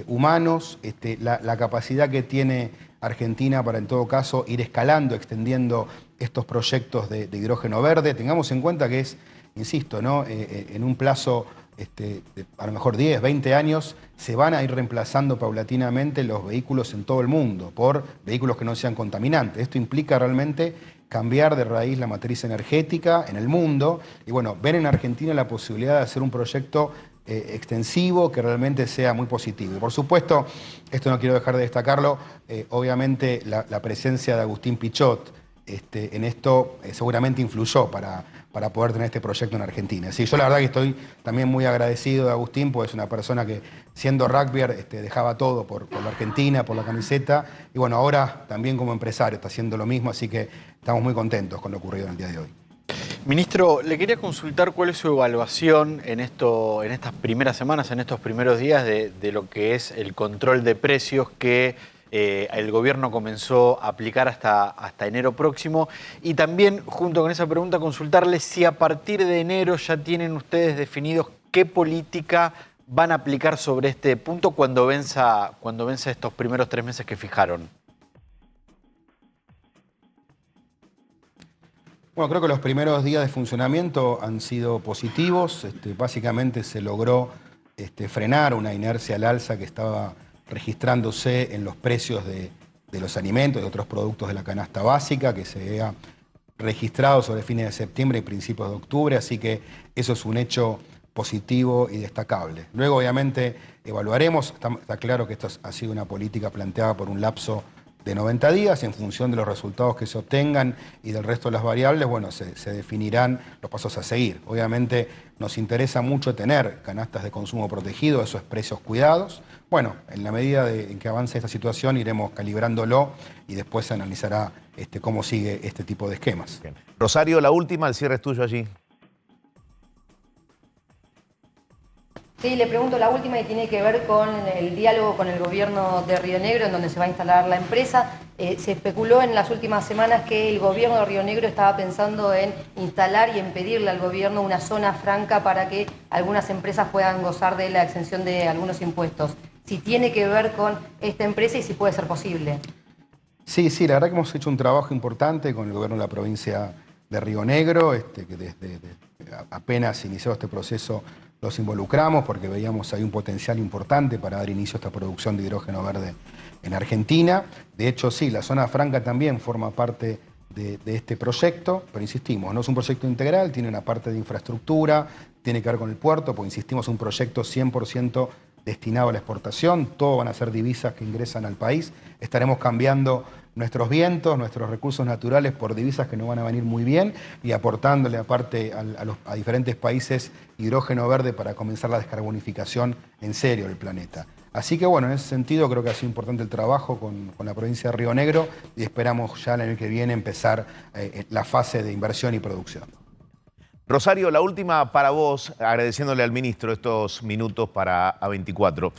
humanos, la capacidad que tiene Argentina para, en todo caso, ir escalando, extendiendo estos proyectos de hidrógeno verde. Tengamos en cuenta que es, insisto, ¿no? En un plazo a lo mejor 10, 20 años, se van a ir reemplazando paulatinamente los vehículos en todo el mundo por vehículos que no sean contaminantes. Esto implica realmente cambiar de raíz la matriz energética en el mundo y bueno, ver en Argentina la posibilidad de hacer un proyecto extensivo que realmente sea muy positivo. Y por supuesto, esto no quiero dejar de destacarlo, obviamente la presencia de Agustín Pichot en esto seguramente influyó para poder tener este proyecto en Argentina. Sí, yo la verdad que estoy también muy agradecido de Agustín, porque es una persona que siendo rugbyer dejaba todo por la Argentina, por la camiseta, y bueno, ahora también como empresario está haciendo lo mismo, así que estamos muy contentos con lo ocurrido en el día de hoy. Ministro, le quería consultar cuál es su evaluación en estas primeras semanas, en estos primeros días de lo que es el control de precios que el gobierno comenzó a aplicar hasta enero próximo. Y también, junto con esa pregunta, consultarle si a partir de enero ya tienen ustedes definidos qué política van a aplicar sobre este punto cuando venza estos primeros 3 meses que fijaron. Bueno, creo que los primeros días de funcionamiento han sido positivos. Básicamente se logró frenar una inercia al alza que estaba registrándose en los precios de los alimentos y otros productos de la canasta básica, que se había registrado sobre fines de septiembre y principios de octubre, así que eso es un hecho positivo y destacable. Luego, obviamente, evaluaremos, está claro que esto ha sido una política planteada por un lapso de 90 días, en función de los resultados que se obtengan y del resto de las variables, bueno, se definirán los pasos a seguir. Obviamente nos interesa mucho tener canastas de consumo protegido, esos precios cuidados. Bueno, en la medida en que avance esta situación iremos calibrándolo y después se analizará cómo sigue este tipo de esquemas. Bien. Rosario, la última, el cierre es tuyo allí. Sí, le pregunto la última y tiene que ver con el diálogo con el gobierno de Río Negro, en donde se va a instalar la empresa. Se especuló en las últimas semanas que el gobierno de Río Negro estaba pensando en instalar y en pedirle al gobierno una zona franca para que algunas empresas puedan gozar de la exención de algunos impuestos. Si tiene que ver con esta empresa y si puede ser posible. Sí, la verdad que hemos hecho un trabajo importante con el gobierno de la provincia de Río Negro, que desde apenas inició este proceso los involucramos porque veíamos ahí un potencial importante para dar inicio a esta producción de hidrógeno verde en Argentina. De hecho, sí, la zona franca también forma parte de este proyecto, pero insistimos, no es un proyecto integral, tiene una parte de infraestructura, tiene que ver con el puerto, porque insistimos, es un proyecto 100% destinado a la exportación, todo van a ser divisas que ingresan al país. Estaremos cambiando nuestros vientos, nuestros recursos naturales por divisas que nos van a venir muy bien y aportándole aparte a diferentes países hidrógeno verde para comenzar la descarbonificación en serio del planeta. Así que bueno, en ese sentido creo que ha sido importante el trabajo con la provincia de Río Negro y esperamos ya el año que viene empezar la fase de inversión y producción. Rosario, la última para vos, agradeciéndole al ministro estos minutos para A24.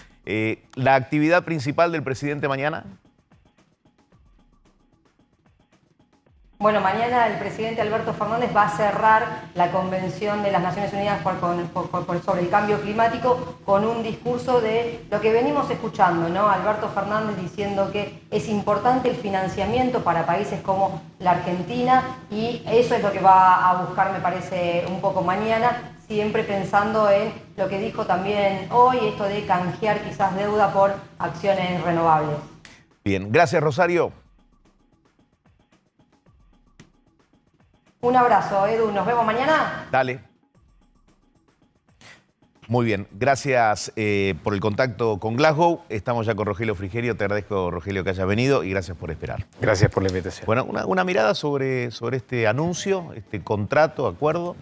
¿La actividad principal del presidente mañana? Bueno, mañana el presidente Alberto Fernández va a cerrar la Convención de las Naciones Unidas sobre el Cambio Climático con un discurso de lo que venimos escuchando, ¿no? Alberto Fernández diciendo que es importante el financiamiento para países como la Argentina y eso es lo que va a buscar, me parece, un poco mañana, siempre pensando en lo que dijo también hoy, esto de canjear quizás deuda por acciones renovables. Bien, gracias Rosario. Un abrazo, Edu. ¿Nos vemos mañana? Dale. Muy bien, gracias por el contacto con Glasgow. Estamos ya con Rogelio Frigerio. Te agradezco, Rogelio, que hayas venido y gracias por esperar. Gracias por la invitación. Bueno, una mirada sobre este anuncio, este contrato, acuerdo.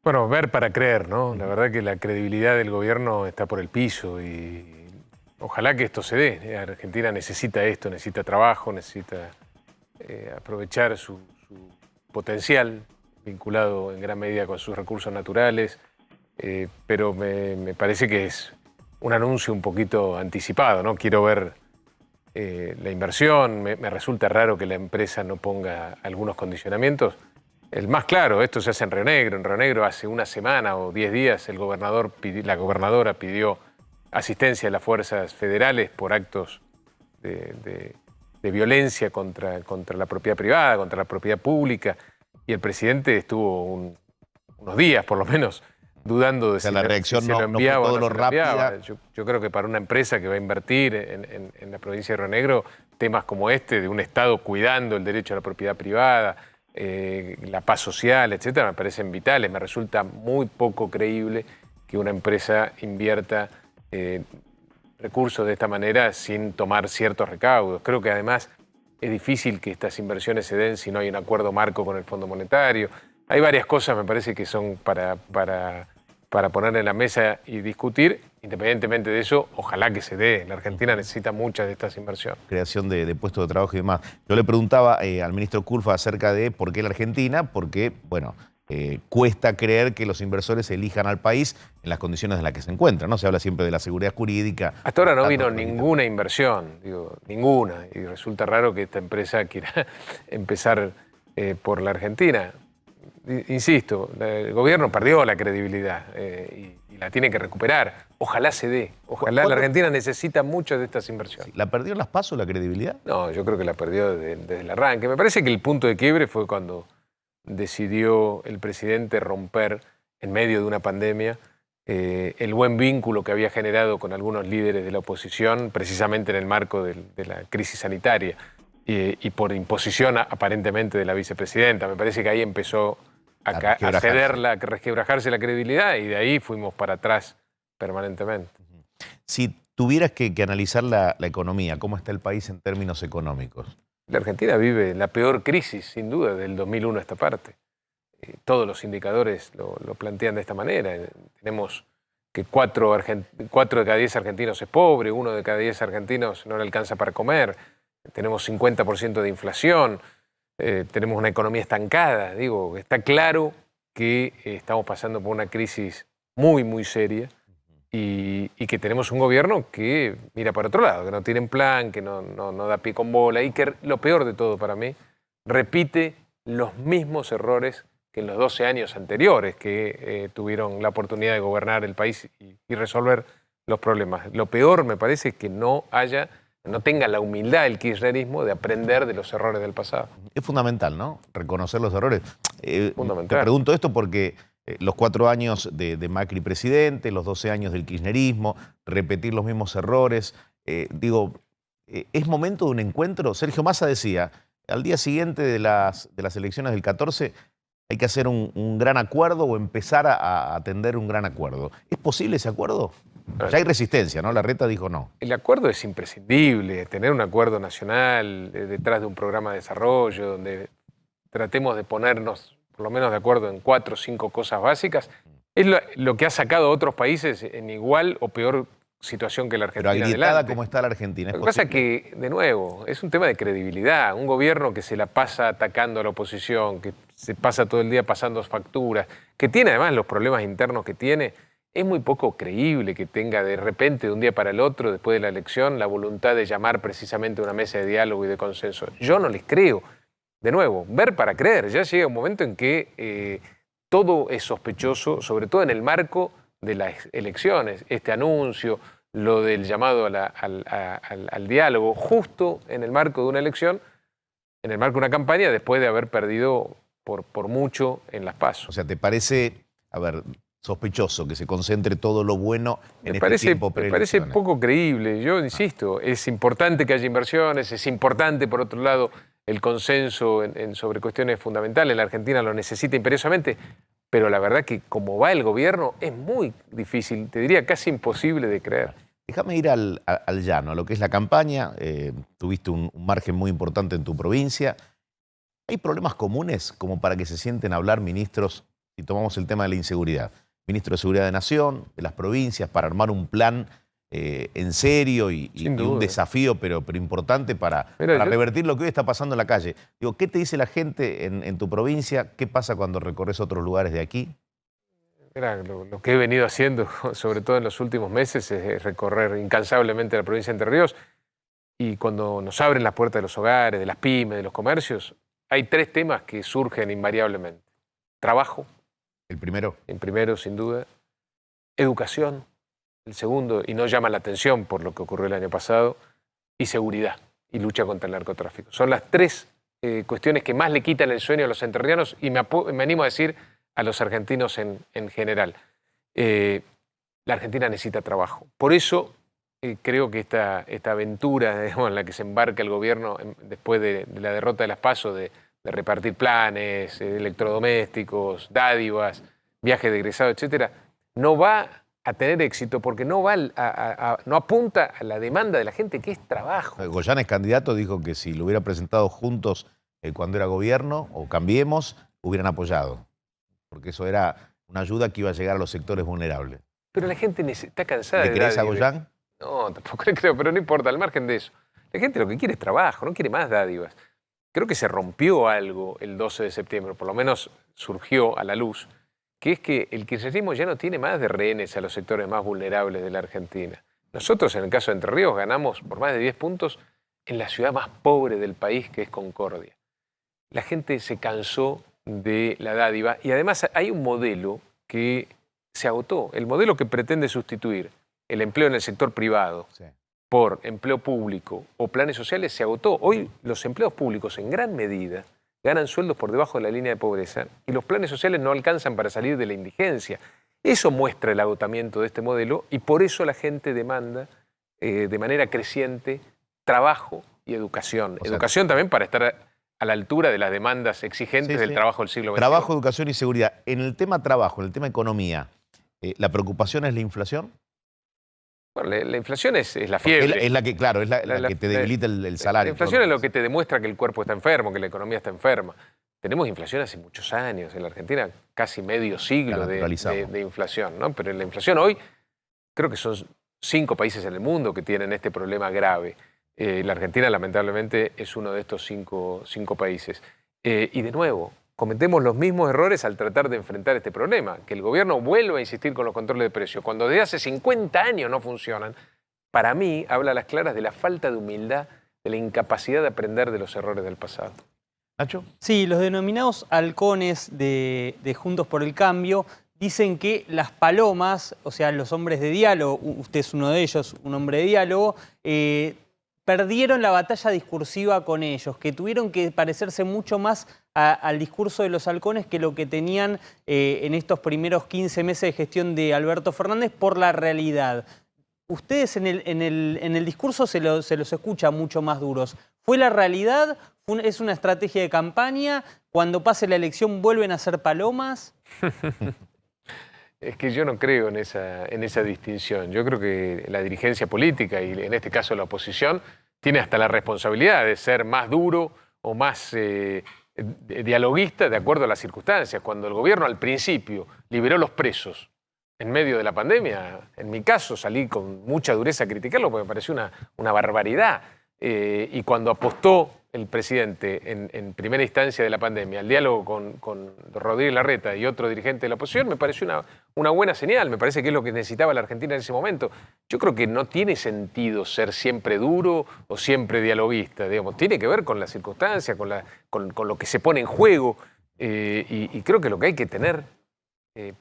Bueno, ver para creer, ¿no? La verdad que la credibilidad del gobierno está por el piso y ojalá que esto se dé. Argentina necesita esto, necesita trabajo, necesita aprovechar su potencial vinculado en gran medida con sus recursos naturales. Pero me parece que es un anuncio un poquito anticipado, ¿no? Quiero ver la inversión, me resulta raro que la empresa no ponga algunos condicionamientos. El más claro, esto se hace en Río Negro. En Río Negro hace una semana o 10 días la gobernadora pidió asistencia a las fuerzas federales por actos de violencia contra la propiedad privada, contra la propiedad pública, y el presidente estuvo unos días por lo menos dudando de si la reacción se lo no fue todo lo rápida. Yo creo que para una empresa que va a invertir en la provincia de Río Negro, temas como este, de un Estado cuidando el derecho a la propiedad privada, la paz social, etcétera, me parecen vitales. Me resulta muy poco creíble que una empresa invierta recursos de esta manera sin tomar ciertos recaudos. Creo que además es difícil que estas inversiones se den si no hay un acuerdo marco con el Fondo Monetario. Hay varias cosas, me parece, que son para poner en la mesa y discutir. Independientemente de eso, ojalá que se dé. La Argentina necesita muchas de estas inversiones. Creación de puestos de trabajo y demás. Yo le preguntaba al ministro Culfas acerca de por qué la Argentina, porque, bueno, cuesta creer que los inversores elijan al país en las condiciones en las que se encuentran, ¿no? Se habla siempre de la seguridad jurídica. Hasta ahora no vino ninguna inversión, digo, ninguna. Y resulta raro que esta empresa quiera empezar por la Argentina. Insisto, el gobierno perdió la credibilidad y la tiene que recuperar. Ojalá se dé. Ojalá. La Argentina necesita muchas de estas inversiones. ¿La perdió en las PASO la credibilidad? No, yo creo que la perdió desde el arranque. Me parece que el punto de quiebre fue cuando decidió el presidente romper, en medio de una pandemia, el buen vínculo que había generado con algunos líderes de la oposición, precisamente en el marco de la crisis sanitaria y por imposición aparentemente de la vicepresidenta. Me parece que ahí empezó a resquebrajarse la credibilidad y de ahí fuimos para atrás permanentemente. Si tuvieras que analizar la economía, ¿cómo está el país en términos económicos? La Argentina vive la peor crisis, sin duda, del 2001 a esta parte. Todos los indicadores lo plantean de esta manera. Tenemos que 4 de cada 10 argentinos es pobre, 1 de cada 10 argentinos no le alcanza para comer, tenemos 50% de inflación, tenemos una economía estancada. Digo, está claro que estamos pasando por una crisis muy, muy seria y que tenemos un gobierno que mira para otro lado, que no tiene plan, que no da pie con bola y que, lo peor de todo para mí, repite los mismos errores que en los 12 años anteriores que tuvieron la oportunidad de gobernar el país y resolver los problemas. Lo peor, me parece, es que no tenga la humildad el kirchnerismo de aprender de los errores del pasado. Es fundamental, ¿no? Reconocer los errores. Fundamental. Te pregunto esto porque los 4 años de Macri presidente, los 12 años del kirchnerismo, repetir los mismos errores. ¿Es momento de un encuentro? Sergio Massa decía, al día siguiente de las elecciones del 14 hay que hacer un gran acuerdo o empezar a atender un gran acuerdo. ¿Es posible ese acuerdo? Ya hay resistencia, ¿no? Larreta dijo no. El acuerdo es imprescindible, tener un acuerdo nacional detrás de un programa de desarrollo donde tratemos de ponernos por lo menos de acuerdo en 4 o 5 cosas básicas, es lo que ha sacado a otros países en igual o peor situación que la Argentina. Pero agrietada como está la Argentina. Lo que pasa es que, de nuevo, es un tema de credibilidad. Un gobierno que se la pasa atacando a la oposición, que se pasa todo el día pasando facturas, que tiene además los problemas internos que tiene, es muy poco creíble que tenga de repente, de un día para el otro, después de la elección, la voluntad de llamar precisamente a una mesa de diálogo y de consenso. Yo no les creo. De nuevo, ver para creer. Ya llega un momento en que todo es sospechoso, sobre todo en el marco de las elecciones. Este anuncio, lo del llamado al diálogo, justo en el marco de una elección, en el marco de una campaña, después de haber perdido por mucho en las PASO. O sea, ¿te parece, sospechoso que se concentre todo lo bueno en este tiempo preelecciones? Me parece poco creíble. Yo insisto, es importante que haya inversiones, es importante, por otro lado, el consenso sobre cuestiones fundamentales. La Argentina lo necesita imperiosamente, pero la verdad que como va el gobierno es muy difícil, te diría casi imposible de creer. Déjame ir al llano, a lo que es la campaña. Tuviste un margen muy importante en tu provincia. ¿Hay problemas comunes como para que se sienten a hablar ministros, si tomamos el tema de la inseguridad? Ministro de Seguridad de Nación, de las provincias, para armar un plan en serio y un desafío, pero importante para revertir lo que hoy está pasando en la calle. Digo, ¿qué te dice la gente en tu provincia? ¿Qué pasa cuando recorres otros lugares de aquí? Mira, lo que he venido haciendo, sobre todo en los últimos meses, es recorrer incansablemente la provincia de Entre Ríos. Y cuando nos abren las puertas de los hogares, de las pymes, de los comercios, hay 3 temas que surgen invariablemente. Trabajo. ¿El primero? El primero, sin duda. Educación. El segundo, y no llama la atención por lo que ocurrió el año pasado. Y seguridad. Y lucha contra el narcotráfico. Son las 3 cuestiones que más le quitan el sueño a los entrerrianos y me animo a decir a los argentinos en general. La Argentina necesita trabajo. Por eso creo que esta aventura, digamos, en la que se embarca el gobierno después de la derrota de las PASO, de repartir planes, electrodomésticos, dádivas, viajes de egresado, etcétera, no va a tener éxito porque no apunta a la demanda de la gente, que es trabajo. Goyán es candidato, dijo que si lo hubiera presentado juntos cuando era gobierno, o Cambiemos, hubieran apoyado. Porque eso era una ayuda que iba a llegar a los sectores vulnerables. Pero la gente está cansada de... ¿Le crees a Goyán? No, tampoco le creo, pero no importa, al margen de eso. La gente lo que quiere es trabajo, no quiere más dádivas. Creo que se rompió algo el 12 de septiembre, por lo menos surgió a la luz, que es que el kirchnerismo ya no tiene más de rehenes a los sectores más vulnerables de la Argentina. Nosotros, en el caso de Entre Ríos, ganamos por más de 10 puntos en la ciudad más pobre del país, que es Concordia. La gente se cansó de la dádiva y además hay un modelo que se agotó, el modelo que pretende sustituir el empleo en el sector privado por empleo público o planes sociales se agotó. Hoy los empleos públicos en gran medida ganan sueldos por debajo de la línea de pobreza y los planes sociales no alcanzan para salir de la indigencia. Eso muestra el agotamiento de este modelo y por eso la gente demanda de manera creciente trabajo y educación. Educación también para estar a la altura de las demandas exigentes del trabajo del siglo XXI. Trabajo, educación y seguridad. En el tema trabajo, en el tema economía, ¿la preocupación es la inflación? Bueno, la inflación es la fiebre. Es la que, claro, es la que te debilita el salario. La inflación es lo que te demuestra que el cuerpo está enfermo, que la economía está enferma. Tenemos inflación hace muchos años. En la Argentina casi medio siglo de inflación, ¿no? Pero la inflación hoy, creo que son 5 países en el mundo que tienen este problema grave. La Argentina, lamentablemente, es uno de estos 5 países. Y de nuevo, cometemos los mismos errores al tratar de enfrentar este problema, que el gobierno vuelva a insistir con los controles de precios. Cuando desde hace 50 años no funcionan, para mí habla a las claras de la falta de humildad, de la incapacidad de aprender de los errores del pasado. ¿Nacho? Sí, los denominados halcones de Juntos por el Cambio dicen que las palomas, o sea, los hombres de diálogo, usted es uno de ellos, un hombre de diálogo, perdieron la batalla discursiva con ellos, que tuvieron que parecerse mucho más al discurso de los halcones que lo que tenían en estos primeros 15 meses de gestión de Alberto Fernández por la realidad. Ustedes en el discurso se los escucha mucho más duros. ¿Fue la realidad? ¿Es una estrategia de campaña? ¿Cuando pase la elección vuelven a ser palomas? Es que yo no creo en esa distinción. Yo creo que la dirigencia política, y en este caso la oposición, tiene hasta la responsabilidad de ser más duro o más dialoguista de acuerdo a las circunstancias. Cuando el gobierno al principio liberó los presos en medio de la pandemia, en mi caso salí con mucha dureza a criticarlo porque me pareció una barbaridad. Y cuando apostó el presidente en primera instancia de la pandemia al diálogo con Rodríguez Larreta y otro dirigente de la oposición, me pareció una buena señal, me parece que es lo que necesitaba la Argentina en ese momento. Yo creo que no tiene sentido ser siempre duro o siempre dialoguista, digamos. Tiene que ver con las circunstancias, con lo que se pone en juego, y creo que lo que hay que tener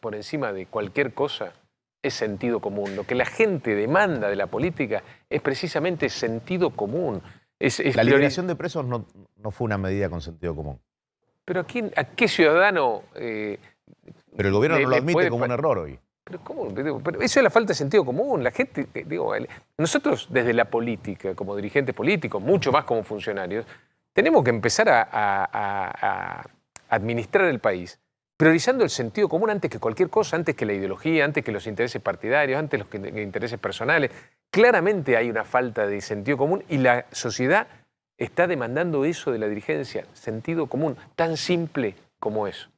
por encima de cualquier cosa es sentido común. Lo que la gente demanda de la política es precisamente sentido común. La liberación de presos no fue una medida con sentido común. Pero ¿a qué ciudadano? Pero el gobierno no lo admite como un error hoy. Pero ¿cómo? Pero eso es la falta de sentido común. La gente, nosotros desde la política, como dirigentes políticos, mucho más como funcionarios, tenemos que empezar a administrar el país priorizando el sentido común antes que cualquier cosa, antes que la ideología, antes que los intereses partidarios, antes que los intereses personales. Claramente hay una falta de sentido común y la sociedad está demandando eso de la dirigencia, sentido común, tan simple como eso.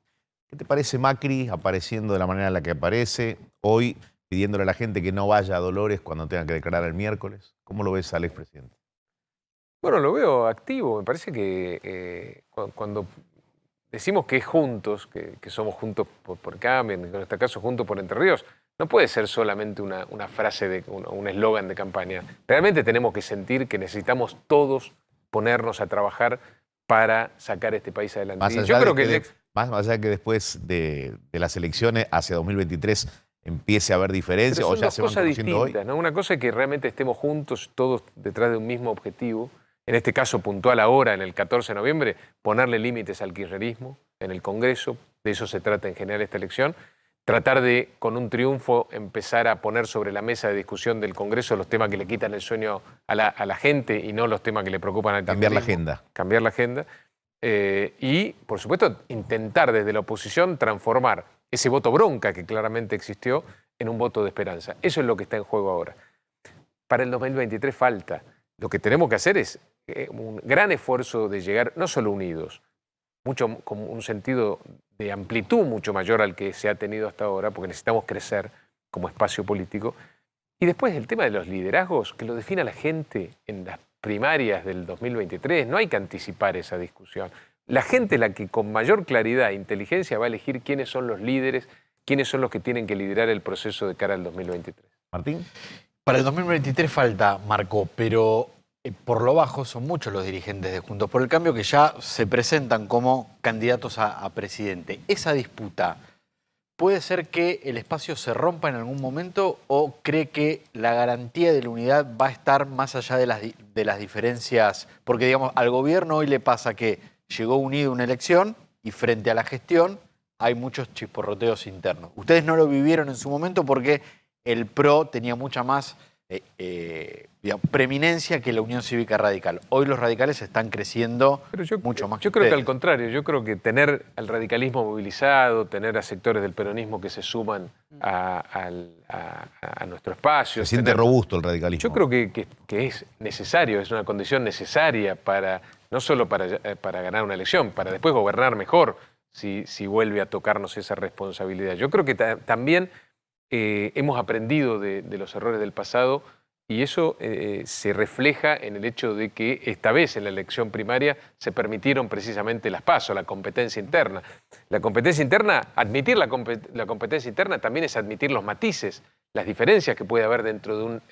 ¿Qué te parece Macri apareciendo de la manera en la que aparece, hoy pidiéndole a la gente que no vaya a Dolores cuando tenga que declarar el miércoles? ¿Cómo lo ves al expresidente? Bueno, lo veo activo. Me parece que cuando decimos que es juntos, que somos juntos por cambio, en este caso juntos por Entre Ríos, no puede ser solamente una frase, un eslogan de campaña. Realmente tenemos que sentir que necesitamos todos ponernos a trabajar para sacar este país adelante. Más allá de que después de las elecciones hacia 2023 empiece a haber diferencias o ya se van conociendo hoy. ¿No? Una cosa es que realmente estemos juntos, todos detrás de un mismo objetivo. En este caso puntual ahora, en el 14 de noviembre, ponerle límites al kirchnerismo en el Congreso. De eso se trata en general esta elección. Tratar de, con un triunfo, empezar a poner sobre la mesa de discusión del Congreso los temas que le quitan el sueño a la gente y no los temas que le preocupan al Cambiar la agenda. Cambiar la agenda. Y, por supuesto, intentar desde la oposición transformar ese voto bronca que claramente existió en un voto de esperanza. Eso es lo que está en juego ahora. Para el 2023 falta. Lo que tenemos que hacer es un gran esfuerzo de llegar, no solo unidos, con un sentido de amplitud mucho mayor al que se ha tenido hasta ahora, porque necesitamos crecer como espacio político. Y después el tema de los liderazgos, que lo defina la gente en las primarias del 2023. No hay que anticipar esa discusión. La gente es la que con mayor claridad e inteligencia va a elegir quiénes son los líderes, quiénes son los que tienen que liderar el proceso de cara al 2023. Martín. Para el 2023 falta, Marco, pero por lo bajo son muchos los dirigentes de Juntos por el Cambio que ya se presentan como candidatos a presidente. Esa disputa, ¿puede ser que el espacio se rompa en algún momento o cree que la garantía de la unidad va a estar más allá de las diferencias? Porque, digamos, al gobierno hoy le pasa que llegó unido a una elección y frente a la gestión hay muchos chisporroteos internos. Ustedes no lo vivieron en su momento porque el PRO tenía mucha más preeminencia que la Unión Cívica Radical. Hoy los radicales están creciendo mucho más. Yo creo que al contrario, yo creo que tener al radicalismo movilizado, tener a sectores del peronismo que se suman a nuestro espacio. Se siente robusto el radicalismo. Yo creo que es necesario, es una condición necesaria para, no solo para ganar una elección, para después gobernar mejor si vuelve a tocarnos esa responsabilidad. Yo creo que también hemos aprendido de los errores del pasado y eso se refleja en el hecho de que esta vez en la elección primaria se permitieron precisamente las PASO, la competencia interna. La competencia interna, admitir la competencia interna también es admitir los matices, las diferencias que puede haber dentro de un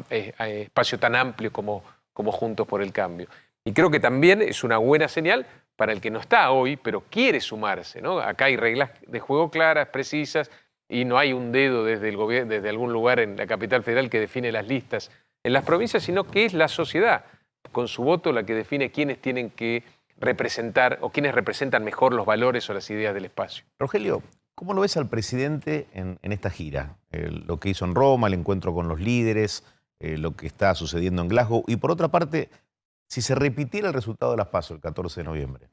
espacio tan amplio como Juntos por el Cambio. Y creo que también es una buena señal para el que no está hoy, pero quiere sumarse, ¿no? Acá hay reglas de juego claras, precisas, y no hay un dedo desde el gobierno, desde algún lugar en la capital federal que define las listas en las provincias, sino que es la sociedad, con su voto, la que define quiénes tienen que representar o quiénes representan mejor los valores o las ideas del espacio. Rogelio, ¿cómo lo ves al presidente en esta gira? Lo que hizo en Roma, el encuentro con los líderes, lo que está sucediendo en Glasgow. Y por otra parte, si se repitiera el resultado de las PASO el 14 de noviembre,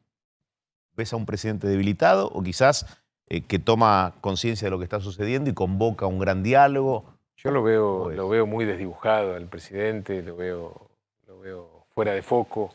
¿ves a un presidente debilitado o quizás que toma conciencia de lo que está sucediendo y convoca un gran diálogo? Yo lo veo muy desdibujado al presidente, lo veo fuera de foco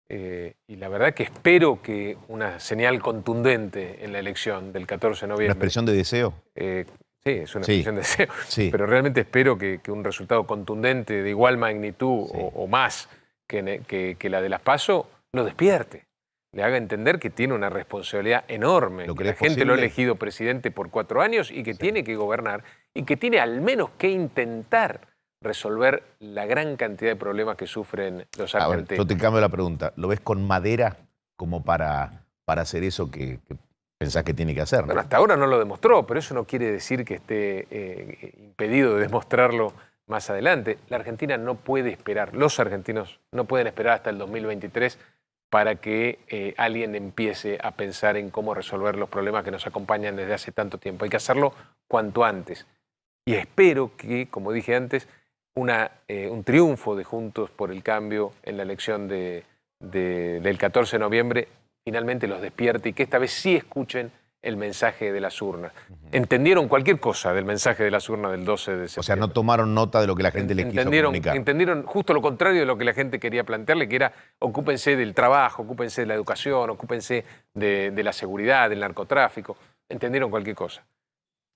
y la verdad que espero que una señal contundente en la elección del 14 de noviembre. ¿Una expresión de deseo? Sí, es una expresión de deseo, pero realmente espero que un resultado contundente de igual magnitud o más que la de las PASO lo despierte. Le haga entender que tiene una responsabilidad enorme, que la gente lo ha elegido presidente por 4 años y que tiene que gobernar y que tiene al menos que intentar resolver la gran cantidad de problemas que sufren los argentinos. Yo te cambio la pregunta. ¿Lo ves con madera como para hacer eso que pensás que tiene que hacer, ¿no? Bueno, hasta ahora no lo demostró, pero eso no quiere decir que esté impedido de demostrarlo más adelante. La Argentina no puede esperar, los argentinos no pueden esperar hasta el 2023 para que alguien empiece a pensar en cómo resolver los problemas que nos acompañan desde hace tanto tiempo. Hay que hacerlo cuanto antes. Y espero que, como dije antes, un triunfo de Juntos por el Cambio en la elección del 14 de noviembre finalmente los despierte y que esta vez sí escuchen el mensaje de las urnas. Entendieron cualquier cosa del mensaje de las urnas del 12 de septiembre. O sea, no tomaron nota de lo que la gente les quiso comunicar. Entendieron justo lo contrario de lo que la gente quería plantearle, que era ocúpense del trabajo, ocúpense de la educación, ocúpense de la seguridad, del narcotráfico. Entendieron cualquier cosa.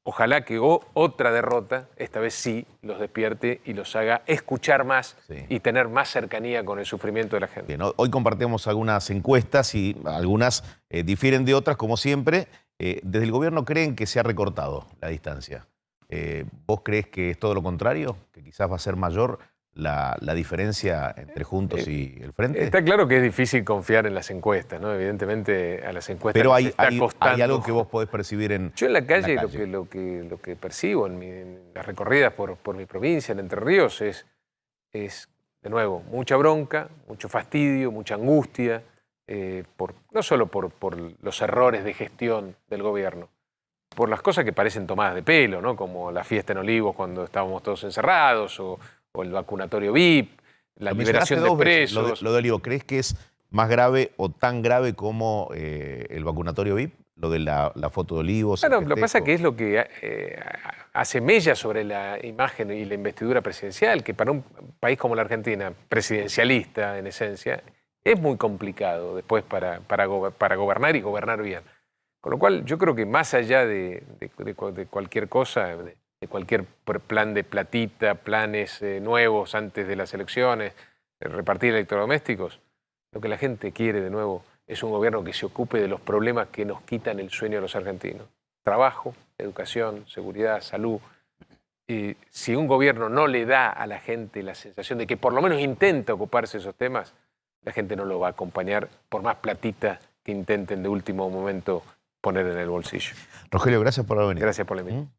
Ojalá que otra derrota, esta vez sí, los despierte y los haga escuchar más y tener más cercanía con el sufrimiento de la gente. Bien, hoy compartimos algunas encuestas y algunas difieren de otras, como siempre. Desde el gobierno creen que se ha recortado la distancia. ¿Vos crees que es todo lo contrario? ¿Que quizás va a ser mayor la diferencia entre Juntos y el Frente? Está claro que es difícil confiar en las encuestas, ¿no? Evidentemente a las encuestas pero les está costando. hay algo que vos podés percibir en Yo en la calle, lo que percibo en las recorridas por mi provincia, en Entre Ríos, es, de nuevo, mucha bronca, mucho fastidio, mucha angustia, no solo por los errores de gestión del gobierno, por las cosas que parecen tomadas de pelo, ¿no? Como la fiesta en Olivos cuando estábamos todos encerrados, o el vacunatorio VIP, la liberación de presos. Lo de Olivo, ¿crees que es más grave o tan grave como el vacunatorio VIP? Lo de la foto de Olivos. Claro, lo que pasa es que es lo que hace mella sobre la imagen y la investidura presidencial, que para un país como la Argentina, presidencialista en esencia, es muy complicado después para gobernar y gobernar bien. Con lo cual yo creo que más allá de cualquier cosa, de cualquier plan de platita, planes nuevos antes de las elecciones, repartir electrodomésticos, lo que la gente quiere de nuevo es un gobierno que se ocupe de los problemas que nos quitan el sueño a los argentinos. Trabajo, educación, seguridad, salud. Y si un gobierno no le da a la gente la sensación de que por lo menos intenta ocuparse de esos temas, la gente no lo va a acompañar por más platita que intenten de último momento poner en el bolsillo. Rogelio, gracias por haber venido. Gracias por la invitación.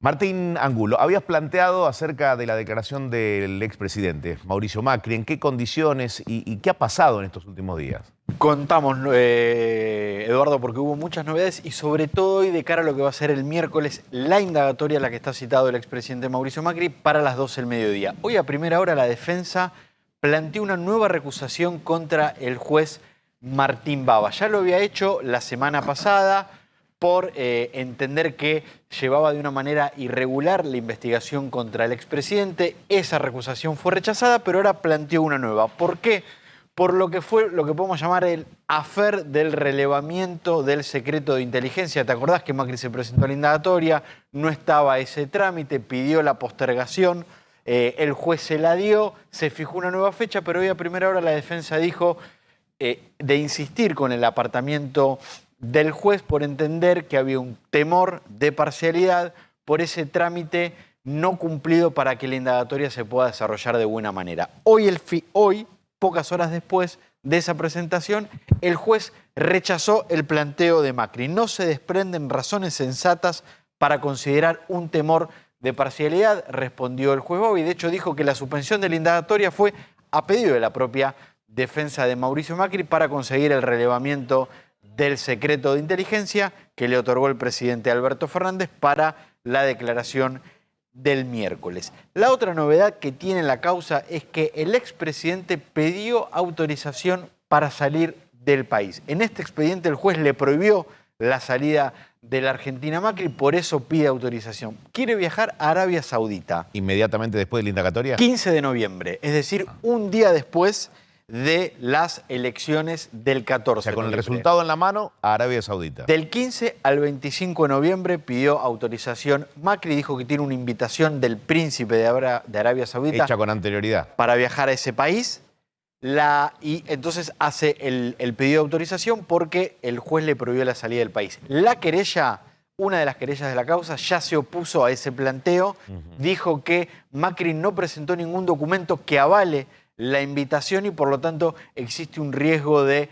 Martín Angulo, habías planteado acerca de la declaración del expresidente Mauricio Macri, ¿en qué condiciones y qué ha pasado en estos últimos días? Contamos, Eduardo, porque hubo muchas novedades y sobre todo hoy de cara a lo que va a ser el miércoles, la indagatoria a la que está citado el expresidente Mauricio Macri para las 12 del mediodía. Hoy a primera hora la defensa planteó una nueva recusación contra el juez Martín Baba. Ya lo había hecho la semana pasada por entender que llevaba de una manera irregular la investigación contra el expresidente. Esa recusación fue rechazada, pero ahora planteó una nueva. ¿Por qué? Por lo que fue lo que podemos llamar el afer del relevamiento del secreto de inteligencia. ¿Te acordás que Macri se presentó a la indagatoria? No estaba ese trámite, pidió la postergación, el juez se la dio, se fijó una nueva fecha, pero hoy a primera hora la defensa dijo de insistir con el apartamiento del juez por entender que había un temor de parcialidad por ese trámite no cumplido para que la indagatoria se pueda desarrollar de buena manera. Hoy, pocas horas después de esa presentación, el juez rechazó el planteo de Macri. No se desprenden razones sensatas para considerar un temor de parcialidad, respondió el juez Baba, y de hecho dijo que la suspensión de la indagatoria fue a pedido de la propia defensa de Mauricio Macri para conseguir el relevamiento del secreto de inteligencia que le otorgó el presidente Alberto Fernández para la declaración del miércoles. La otra novedad que tiene la causa es que el expresidente pidió autorización para salir del país. En este expediente el juez le prohibió la salida de la Argentina a Macri, por eso pide autorización. Quiere viajar a Arabia Saudita. ¿Inmediatamente después de la indagatoria? 15 de noviembre, es decir, un día después de las elecciones del 14 O sea, de con el noviembre. resultado en la mano, a Arabia Saudita. Del 15 al 25 de noviembre pidió autorización. Macri dijo que tiene una invitación del príncipe de Arabia Saudita. Hecha con anterioridad. Para viajar a ese país. Y entonces hace el pedido de autorización porque el juez le prohibió la salida del país. La querella, una de las querellas de la causa, ya se opuso a ese planteo. Dijo que Macri no presentó ningún documento que avale la invitación y por lo tanto existe un riesgo de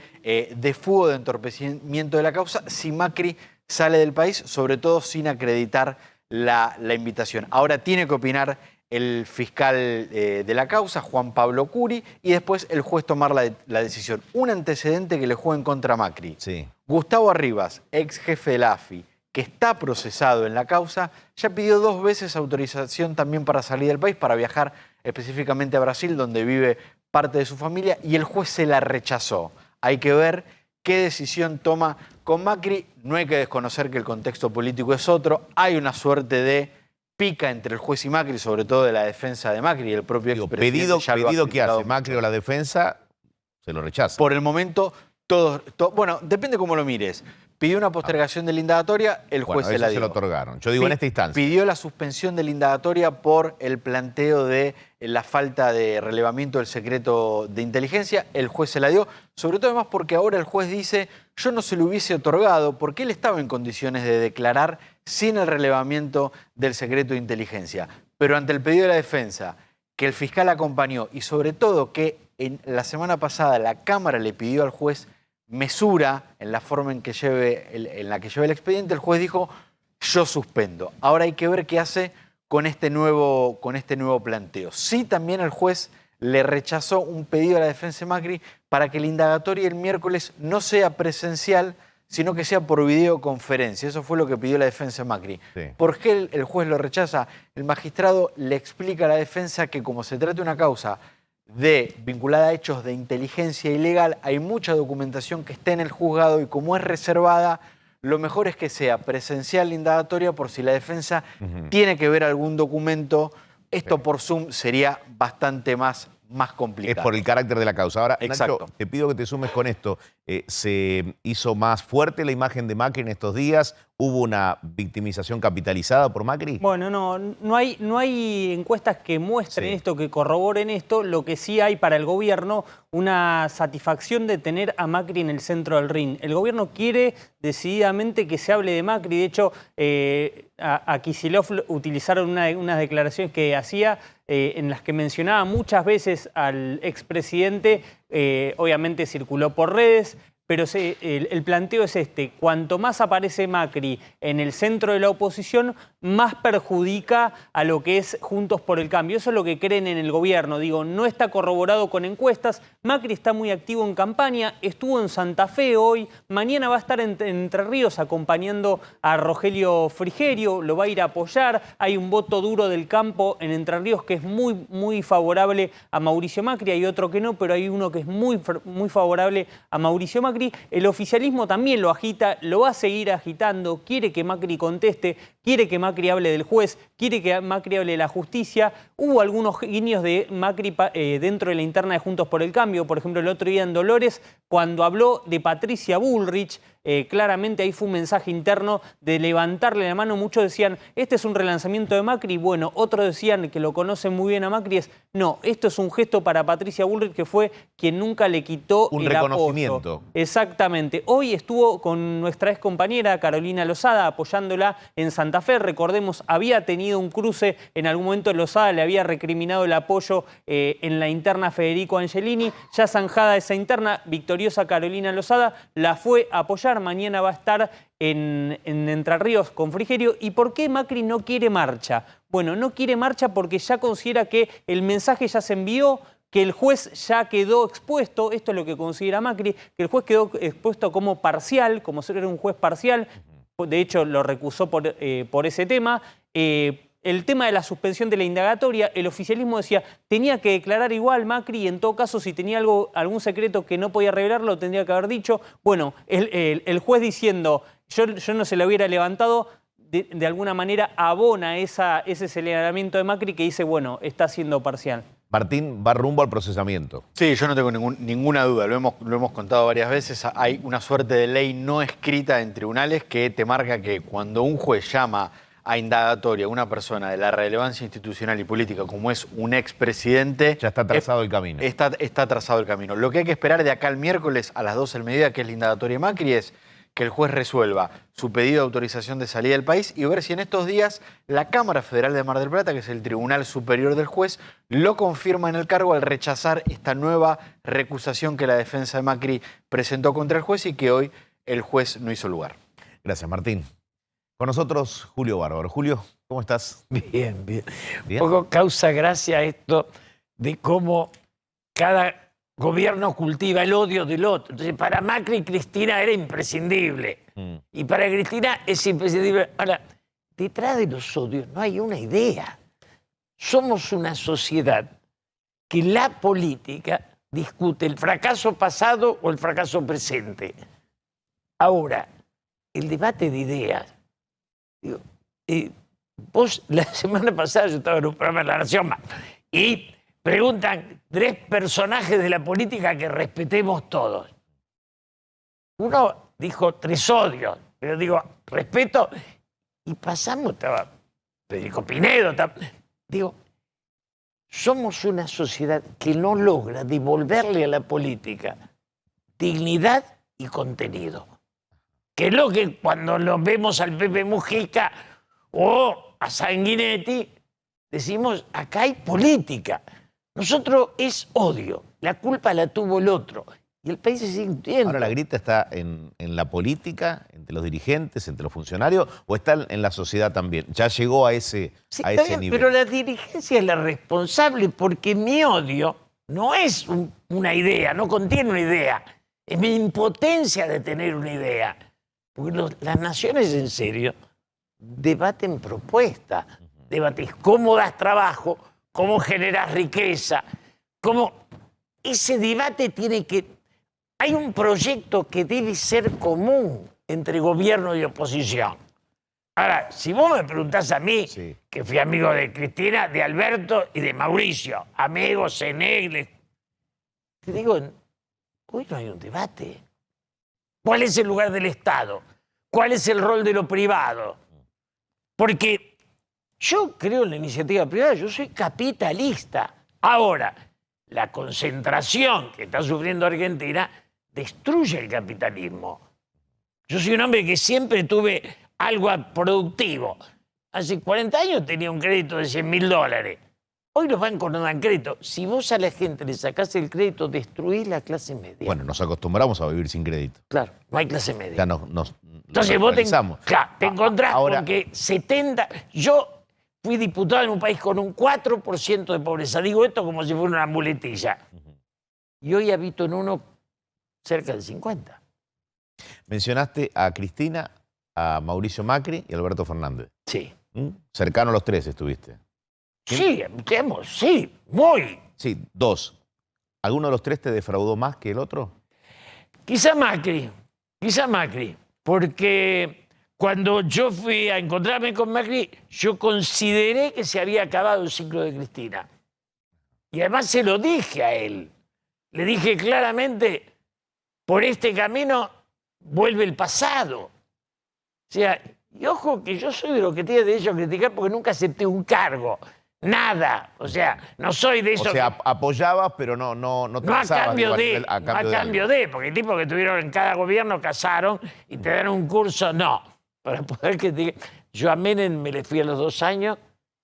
fugo, de entorpecimiento de la causa si Macri sale del país, sobre todo sin acreditar la invitación. Ahora tiene que opinar el fiscal de la causa, Juan Pablo Curi, y después el juez tomar la decisión. Un antecedente que le juega en contra a Macri. Sí. Gustavo Arribas, ex jefe de la AFI, que está procesado en la causa, ya pidió 2 veces autorización también para salir del país, para viajar específicamente a Brasil, donde vive parte de su familia, y el juez se la rechazó. Hay que ver qué decisión toma con Macri. No hay que desconocer que el contexto político es otro. Hay una suerte de pica entre el juez y Macri, sobre todo de la defensa de Macri y el propio expresidente. Pedido que hace Macri o la defensa, se lo rechaza. Por el momento, bueno, depende cómo lo mires. Pidió una postergación de la indagatoria, el juez se la dio. Se lo otorgaron. Yo digo en esta instancia. Pidió la suspensión de la indagatoria por el planteo de la falta de relevamiento del secreto de inteligencia, el juez se la dio, sobre todo además porque ahora el juez dice, yo no se lo hubiese otorgado porque él estaba en condiciones de declarar sin el relevamiento del secreto de inteligencia. Pero ante el pedido de la defensa, que el fiscal acompañó y sobre todo que la semana pasada la Cámara le pidió al juez mesura en la forma en la que lleve el expediente, el juez dijo, yo suspendo. Ahora hay que ver qué hace con este nuevo planteo. Sí, también el juez le rechazó un pedido a la defensa de Macri para que la indagatoria el miércoles no sea presencial, sino que sea por videoconferencia. Eso fue lo que pidió la defensa de Macri. Sí. ¿Por qué el juez lo rechaza? El magistrado le explica a la defensa que como se trata de una causa vinculada a hechos de inteligencia ilegal, hay mucha documentación que está en el juzgado y como es reservada, lo mejor es que sea presencial la indagatoria por si la defensa tiene que ver algún documento. Esto por Zoom sería bastante más complicado. Es por el carácter de la causa. Ahora, exacto. Nacho, te pido que te sumes con esto. ¿Se hizo más fuerte la imagen de Macri en estos días? ¿Hubo una victimización capitalizada por Macri? Bueno, no hay encuestas que muestren esto, que corroboren esto. Lo que sí hay para el gobierno, una satisfacción de tener a Macri en el centro del ring. El gobierno quiere decididamente que se hable de Macri. De hecho, a Kicillof utilizaron unas declaraciones que hacía en las que mencionaba muchas veces al expresidente. Obviamente circuló por redes, pero el planteo es este: cuanto más aparece Macri en el centro de la oposición, más perjudica a lo que es Juntos por el Cambio. Eso es lo que creen en el gobierno. Digo, no está corroborado con encuestas. Macri está muy activo en campaña, estuvo en Santa Fe hoy, mañana va a estar en Entre Ríos acompañando a Rogelio Frigerio, lo va a ir a apoyar. Hay un voto duro del campo en Entre Ríos que es muy favorable a Mauricio Macri, hay otro que no, pero hay uno que es muy favorable a Mauricio Macri. El oficialismo también lo agita, lo va a seguir agitando, quiere que Macri conteste, quiere que Macri hable del juez, quiere que Macri hable de la justicia. Hubo algunos guiños de Macri dentro de la interna de Juntos por el Cambio. Por ejemplo, el otro día en Dolores, cuando habló de Patricia Bullrich, claramente ahí fue un mensaje interno de levantarle la mano. Muchos decían, este es un relanzamiento de Macri. Bueno, otros decían, que lo conocen muy bien a Macri, no, esto es un gesto para Patricia Bullrich, que fue quien nunca le quitó un el reconocimiento. Apoyo. Exactamente. Hoy estuvo con nuestra ex compañera Carolina Lozada apoyándola en Santa Fe. Recordemos, había tenido un cruce en algún momento. Lozada le había recriminado el apoyo en la interna Federico Angelini. Ya zanjada esa interna, victoriosa Carolina Lozada la fue a apoyar. Mañana va a estar en Entre Ríos con Frigerio. ¿Y por qué Macri no quiere marcha? Bueno, no quiere marcha porque ya considera que el mensaje ya se envió, que el juez ya quedó expuesto. Esto es lo que considera Macri, que el juez quedó expuesto como parcial, como ser un juez parcial. De hecho, lo recusó por ese tema. El tema de la suspensión de la indagatoria, el oficialismo decía, tenía que declarar igual Macri y en todo caso si tenía algún secreto que no podía revelarlo, tendría que haber dicho. Bueno, el juez diciendo, yo no se lo hubiera levantado, de alguna manera abona ese señalamiento de Macri que dice, bueno, está siendo parcial. Martín, va rumbo al procesamiento. Sí, yo no tengo ninguna duda, lo hemos contado varias veces. Hay una suerte de ley no escrita en tribunales que te marca que cuando un juez llama a indagatoria a una persona de la relevancia institucional y política como es un expresidente... Ya está trazado el camino. Está trazado el camino. Lo que hay que esperar de acá al miércoles a las 12 del mediodía, que es la indagatoria de Macri, es que el juez resuelva su pedido de autorización de salida del país y ver si en estos días la Cámara Federal de Mar del Plata, que es el Tribunal Superior del Juez, lo confirma en el cargo al rechazar esta nueva recusación que la defensa de Macri presentó contra el juez y que hoy el juez no hizo lugar. Gracias, Martín. Con nosotros, Julio Bárbaro. Julio, ¿cómo estás? Bien. Un poco causa gracia esto de cómo cada gobierno cultiva el odio del otro. Entonces, para Macri, Cristina era imprescindible. Y para Cristina es imprescindible. Ahora, detrás de los odios no hay una idea. Somos una sociedad que la política discute el fracaso pasado o el fracaso presente. Ahora, el debate de ideas. Digo, vos, la semana pasada yo estaba en un programa de La Nación y preguntan 3 personajes de la política que respetemos todos. Uno dijo 3 odios, pero digo, respeto, y pasamos, estaba Federico Pinedo, digo, somos una sociedad que no logra devolverle a la política dignidad y contenido. Que es lo que cuando lo vemos al Pepe Mujica o a Sanguinetti, decimos, acá hay política. Nosotros es odio, la culpa la tuvo el otro. Y el país se sigue hundiendo. Ahora la grita está en la política, entre los dirigentes, entre los funcionarios, o está en la sociedad también. Ya llegó a ese, sí, a está ese bien, nivel. pero la dirigencia es la responsable porque mi odio no es una idea, no contiene una idea. Es mi impotencia de tener una idea. Porque las naciones en serio debaten propuestas. Debates cómo das trabajo, cómo generas riqueza, cómo... Ese debate tiene que... Hay un proyecto que debe ser común entre gobierno y oposición. Ahora, si vos me preguntás a mí, que fui amigo de Cristina, de Alberto y de Mauricio, amigos en él, te digo, hoy no hay un debate. ¿Cuál es el lugar del Estado? ¿Cuál es el rol de lo privado? Porque yo creo en la iniciativa privada, yo soy capitalista. Ahora, la concentración que está sufriendo Argentina destruye el capitalismo. Yo soy un hombre que siempre tuve algo productivo. Hace 40 años tenía un crédito de $100.000. Hoy los bancos no dan crédito. Si vos a la gente le sacás el crédito, destruís la clase media. Bueno, nos acostumbramos a vivir sin crédito. Claro, no hay clase media. Ya Entonces vos te encontrás con que 70... Yo fui diputado en un país con un 4% de pobreza. Digo esto como si fuera una muletilla. Y hoy habito en uno cerca del 50. Mencionaste a Cristina, a Mauricio Macri y a Alberto Fernández. Sí. Cercano a los 3 estuviste. Sí, sí, muy. Sí, 2. ¿Alguno de los 3 te defraudó más que el otro? Quizá Macri, porque cuando yo fui a encontrarme con Macri, yo consideré que se había acabado el ciclo de Cristina. Y además se lo dije a él. Le dije claramente, por este camino vuelve el pasado. O sea, y ojo que yo soy de lo que tiene derecho a criticar porque nunca acepté un cargo. Nada. O sea, no soy de eso. O sea, apoyabas, pero no a cambio de, porque el tipo que tuvieron en cada gobierno casaron y te dan un curso, no. Para poder criticar. Yo a Menem me le fui a los 2 años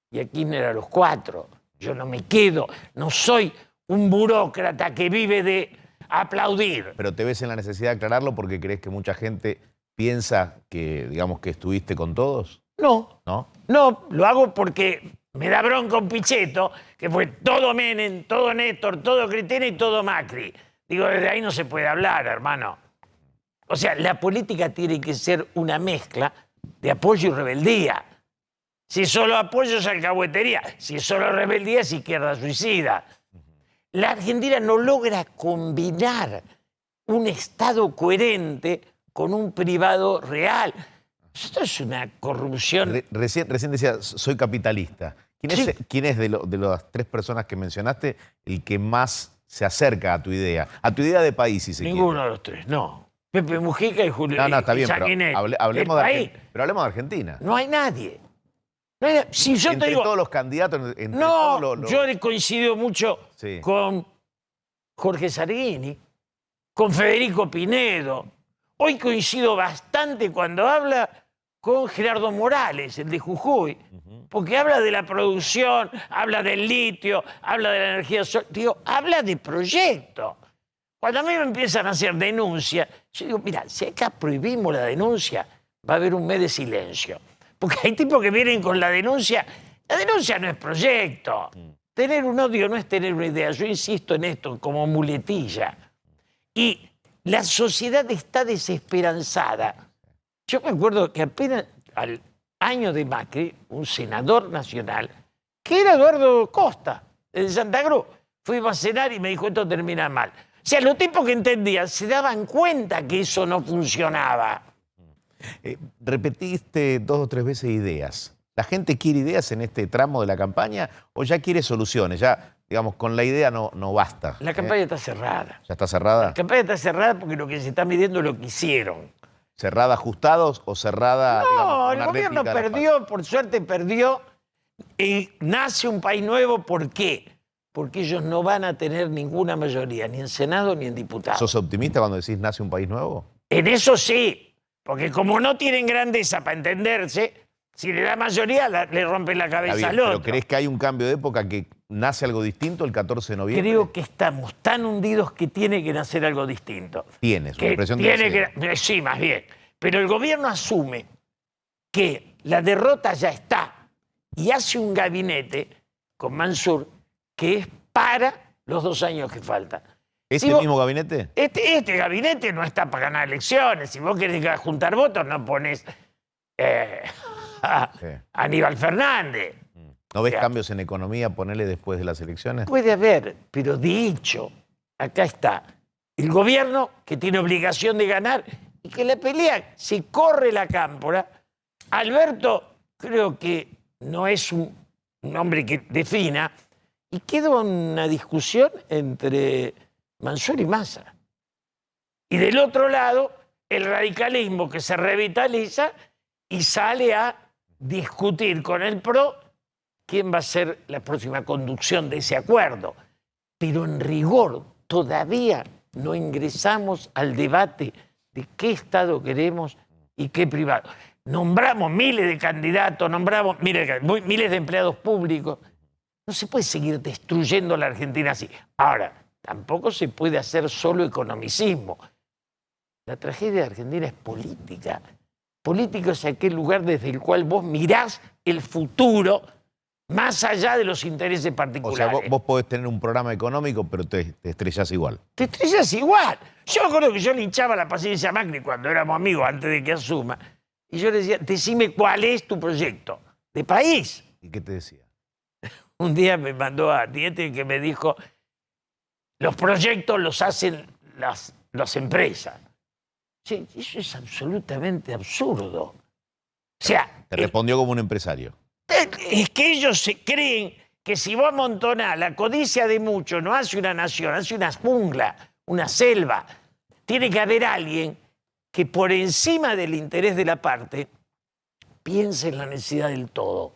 y a Kirchner a los 4. Yo no me quedo, no soy un burócrata que vive de aplaudir. Pero te ves en la necesidad de aclararlo porque crees que mucha gente piensa que, digamos, que estuviste con todos. No. ¿No? No, lo hago porque me da bronca un Pichetto, que fue todo Menem, todo Néstor, todo Cristina y todo Macri. Digo, desde ahí no se puede hablar, hermano. O sea, la política tiene que ser una mezcla de apoyo y rebeldía. Si es solo apoyo es alcahuetería, si es solo rebeldía es izquierda suicida. La Argentina no logra combinar un Estado coherente con un privado real. Esto es una corrupción. Recién decías, soy capitalista. ¿Quién es de las 3 personas que mencionaste el que más se acerca a tu idea? A tu idea de país, si se quiere. Ninguno de los 3, no. Pepe Mujica y Julio. No, está bien, pero hablemos de Argentina. No hay nadie. Si yo entre te digo, todos los candidatos, entre no, todos los... yo he coincidido mucho con Jorge Sarguini, con Federico Pinedo. Hoy coincido bastante cuando habla con Gerardo Morales, el de Jujuy, porque habla de la producción, habla del litio, habla de la energía solar, habla de proyectos. Cuando a mí me empiezan a hacer denuncias, yo digo, mira, si acá prohibimos la denuncia, va a haber un mes de silencio. Porque hay tipos que vienen con la denuncia no es proyecto. Tener un odio no es tener una idea. Yo insisto en esto como muletilla. Y la sociedad está desesperanzada. Yo me acuerdo que apenas al año de Macri, un senador nacional, que era Eduardo Costa, de Santa Cruz, fuimos a cenar y me dijo, esto termina mal. O sea, los tipos que entendían se daban cuenta que eso no funcionaba. Repetiste 2 o 3 veces ideas. ¿La gente quiere ideas en este tramo de la campaña o ya quiere soluciones? Ya, digamos, con la idea no basta. La campaña está cerrada. ¿Ya está cerrada? La campaña está cerrada porque lo que se está midiendo es lo que hicieron. ¿Cerrada ajustados o cerrada, No, digamos, el una gobierno réplica de la perdió, por suerte perdió. Y nace un país nuevo, ¿por qué? Porque ellos no van a tener ninguna mayoría, ni en Senado ni en diputados. ¿Sos optimista cuando decís nace un país nuevo? En eso sí, porque como no tienen grandeza para entenderse, si le da mayoría le rompen la cabeza Está al bien, otro. ¿pero crees que hay un cambio de época, que nace algo distinto el 14 de noviembre? Creo que estamos tan hundidos que tiene que nacer algo distinto. Tienes, una Que impresión de tiene que sí. que, sí, más bien. Pero el gobierno asume que la derrota ya está y hace un gabinete con Mansur que es para los 2 años que faltan. ¿Este Si vos- mismo gabinete? Este gabinete no está para ganar elecciones. Si vos querés juntar votos, no pones a Aníbal Fernández. ¿No ves Ya. cambios en economía, ponerle después de las elecciones? Puede haber, pero dicho, acá está, el gobierno que tiene obligación de ganar y que la pelea, si corre la cámpora, Alberto creo que no es un hombre que defina, y queda una discusión entre Mansur y Massa. Y del otro lado, el radicalismo que se revitaliza y sale a discutir con el PRO quién va a ser la próxima conducción de ese acuerdo. Pero en rigor todavía no ingresamos al debate de qué Estado queremos y qué privado. Nombramos miles de candidatos, nombramos miles de empleados públicos. No se puede seguir destruyendo la Argentina así. Ahora, tampoco se puede hacer solo economicismo. La tragedia de Argentina es política. Político es aquel lugar desde el cual vos mirás el futuro más allá de los intereses O particulares. sea, vos podés tener un programa económico, pero te estrellás igual. Te estrellas igual. Yo me acuerdo que yo le hinchaba la paciencia a Macri cuando éramos amigos, antes de que asuma. Y yo le decía, decime cuál es tu proyecto de país. ¿Y qué te decía? Un día me mandó a Diete que me dijo, los proyectos los hacen las empresas. Sí, eso es absolutamente absurdo. O sea, Te respondió como un empresario. es que ellos se creen que si vos amontonás la codicia de muchos no hace una nación, hace una jungla, una selva. Tiene que haber alguien que por encima del interés de la parte piense en la necesidad del todo.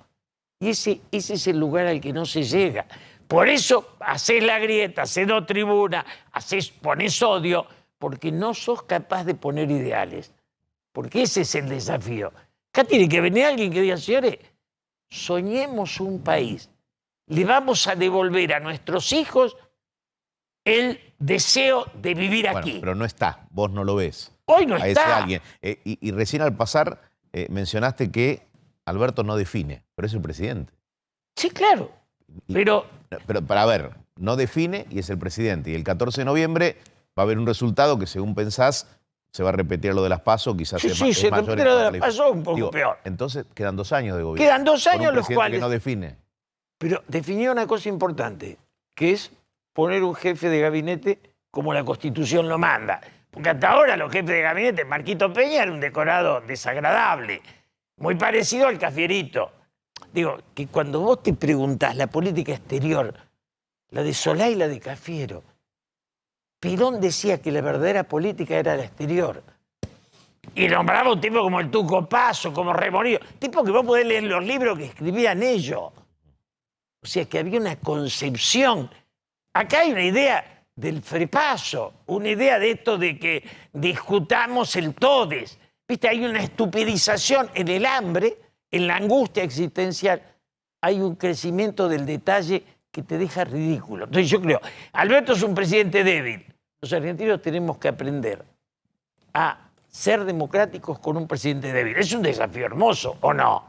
Y ese es el lugar al que no se llega. Por eso hacés la grieta, hacés 2 tribunas, ponés odio, porque no sos capaz de poner ideales. Porque ese es el desafío. Acá tiene que venir alguien que diga, señores, soñemos un país. Le vamos a devolver a nuestros hijos el deseo de vivir Bueno, aquí. pero no está, vos no lo ves. Hoy no a está. ese alguien. Y recién al pasar mencionaste que Alberto no define, pero es el presidente. Sí, claro. Pero para ver, no define y es el presidente. Y el 14 de noviembre va a haber un resultado que, según pensás, se va a repetir lo de las PASO, quizás Sí, es sí, se mayor repite en lo de cuanto a las PASO, un poco peor. Entonces, quedan 2 años de gobierno. Quedan 2 con años un los presidente cuales... que no define. Pero definió una cosa importante, que es poner un jefe de gabinete como la Constitución lo manda. Porque hasta ahora los jefes de gabinete, Marquito Peña era un decorado desagradable, muy parecido al Cafierito. Digo, que cuando vos te preguntás la política exterior, la de Solá y la de Cafiero, Perón decía que la verdadera política era la exterior. Y nombraba un tipo como el Tuco Paso, como Remonillo, tipo que vos podés leer los libros que escribían ellos. O sea, que había una concepción. Acá hay una idea del frepaso, una idea de esto de que discutamos el todes. ¿Viste? Hay una estupidización en el hambre, en la angustia existencial. Hay un crecimiento del detalle que te deja ridículo. Entonces yo creo, Alberto es un presidente débil. Los argentinos tenemos que aprender a ser democráticos con un presidente débil. Es un desafío hermoso, ¿o no?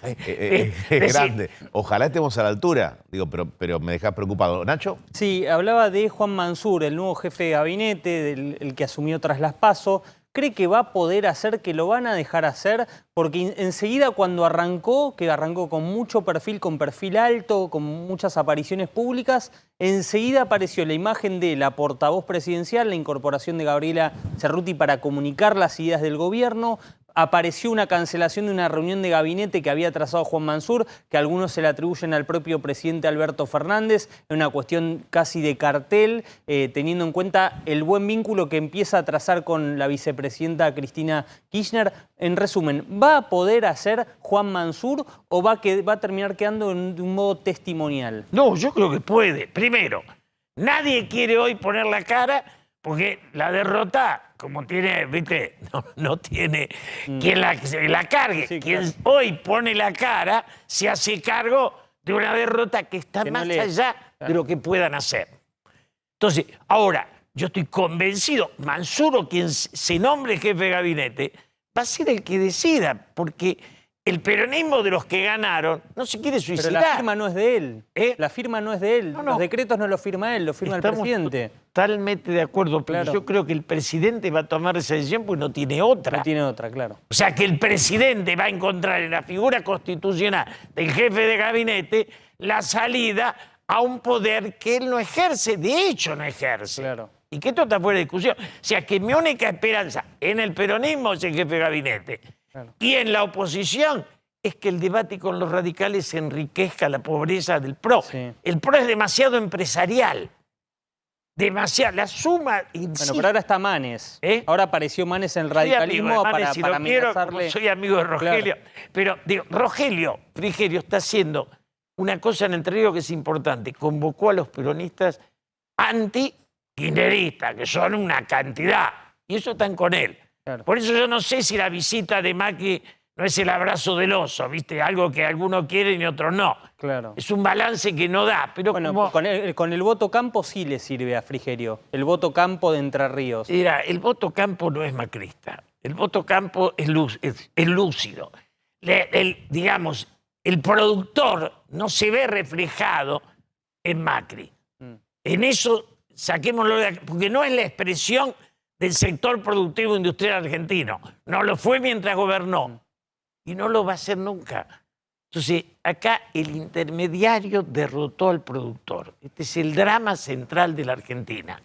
Es grande. Ojalá estemos a la altura, digo, pero me dejás preocupado. ¿Nacho? Sí, hablaba de Juan Mansur, el nuevo jefe de gabinete, el que asumió tras las PASO. ¿Cree que va a poder hacer, que lo van a dejar hacer? Porque enseguida cuando arrancó, que arrancó con mucho perfil, con perfil alto, con muchas apariciones públicas, enseguida apareció la imagen de la portavoz presidencial, la incorporación de Gabriela Cerruti para comunicar las ideas del gobierno. Apareció una cancelación de una reunión de gabinete que había trazado Juan Mansur, que algunos se le atribuyen al propio presidente Alberto Fernández, en una cuestión casi de cartel, teniendo en cuenta el buen vínculo que empieza a trazar con la vicepresidenta Cristina Kirchner. En resumen, ¿va a poder hacer Juan Mansur o va a terminar quedando de un modo testimonial? No, yo creo que puede. Primero, nadie quiere hoy poner la cara porque la derrota, como tiene, viste, no tiene quien la cargue. Sí, quien claro. Hoy pone la cara se hace cargo de una derrota que está más allá de lo que puedan hacer. Entonces, ahora, yo estoy convencido, Mansur o quien se nombre jefe de gabinete, va a ser el que decida, porque el peronismo de los que ganaron no se quiere suicidar. Pero la firma no es de él. La firma no es de él. No. Los decretos no los firma él, los firma el presidente. Totalmente de acuerdo, pero claro. Yo creo que el presidente va a tomar esa decisión porque no tiene otra. No tiene otra, claro. O sea, que el presidente va a encontrar en la figura constitucional del jefe de gabinete la salida a un poder que él no ejerce, de hecho no ejerce. Claro. Y que esto está fuera de discusión. O sea, que mi única esperanza en el peronismo es el jefe de gabinete. Claro. Y en la oposición es que el debate con los radicales enriquezca la pobreza del PRO. Sí. El PRO es demasiado empresarial. Demasiado. La suma... Bueno, pero ahora está Manes. Ahora apareció Manes en el radicalismo Manes, para amenazarle. Soy amigo de Rogelio. Claro. Pero digo, Rogelio Frigerio está haciendo una cosa en Entre Ríos que es importante. Convocó a los peronistas anti-kirchneristas, que son una cantidad. Y eso están con él. Claro. Por eso yo no sé si la visita de Macri no es el abrazo del oso, ¿viste? Algo que algunos quieren y otros no. Claro. Es un balance que no da. Pero bueno, como... con el voto campo sí le sirve a Frigerio. El voto campo de Entre Ríos. Mira, el voto campo no es macrista. El voto campo es lúcido. Digamos, el productor no se ve reflejado en Macri. En eso, saquémoslo de aquí, porque no es la expresión del sector productivo industrial argentino. No lo fue mientras gobernó. Y no lo va a hacer nunca. Entonces, acá el intermediario derrotó al productor. Este es el drama central de la Argentina.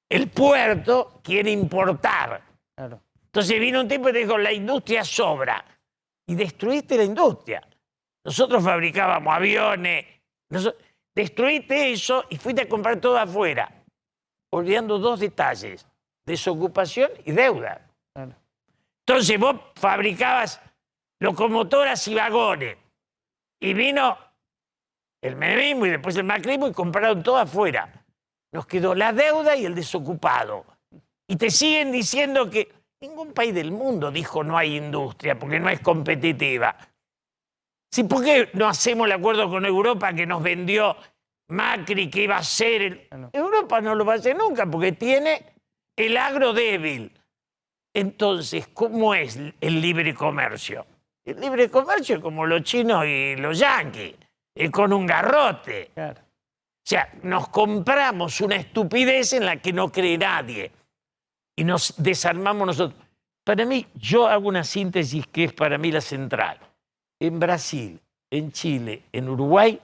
El puerto quiere importar. Claro. Entonces vino un tipo y te dijo, la industria sobra. Y destruiste la industria. Nosotros fabricábamos aviones. Destruiste eso y fuiste a comprar todo afuera. Olvidando dos detalles. Desocupación y deuda. Claro. Entonces vos fabricabas locomotoras y vagones. Y vino el menemismo y después el macrismo y compraron todo afuera. Nos quedó la deuda y el desocupado. Y te siguen diciendo que ningún país del mundo dijo no hay industria porque no es competitiva. Sí, ¿por qué no hacemos el acuerdo con Europa que nos vendió Macri que iba a ser? Europa no lo va a hacer nunca porque tiene el agro débil. Entonces, ¿cómo es el libre comercio? El libre comercio es como los chinos y los yanquis, es con un garrote. Claro. O sea, nos compramos una estupidez en la que no cree nadie y nos desarmamos nosotros. Para mí, yo hago una síntesis que es para mí la central. En Brasil, en Chile, en Uruguay,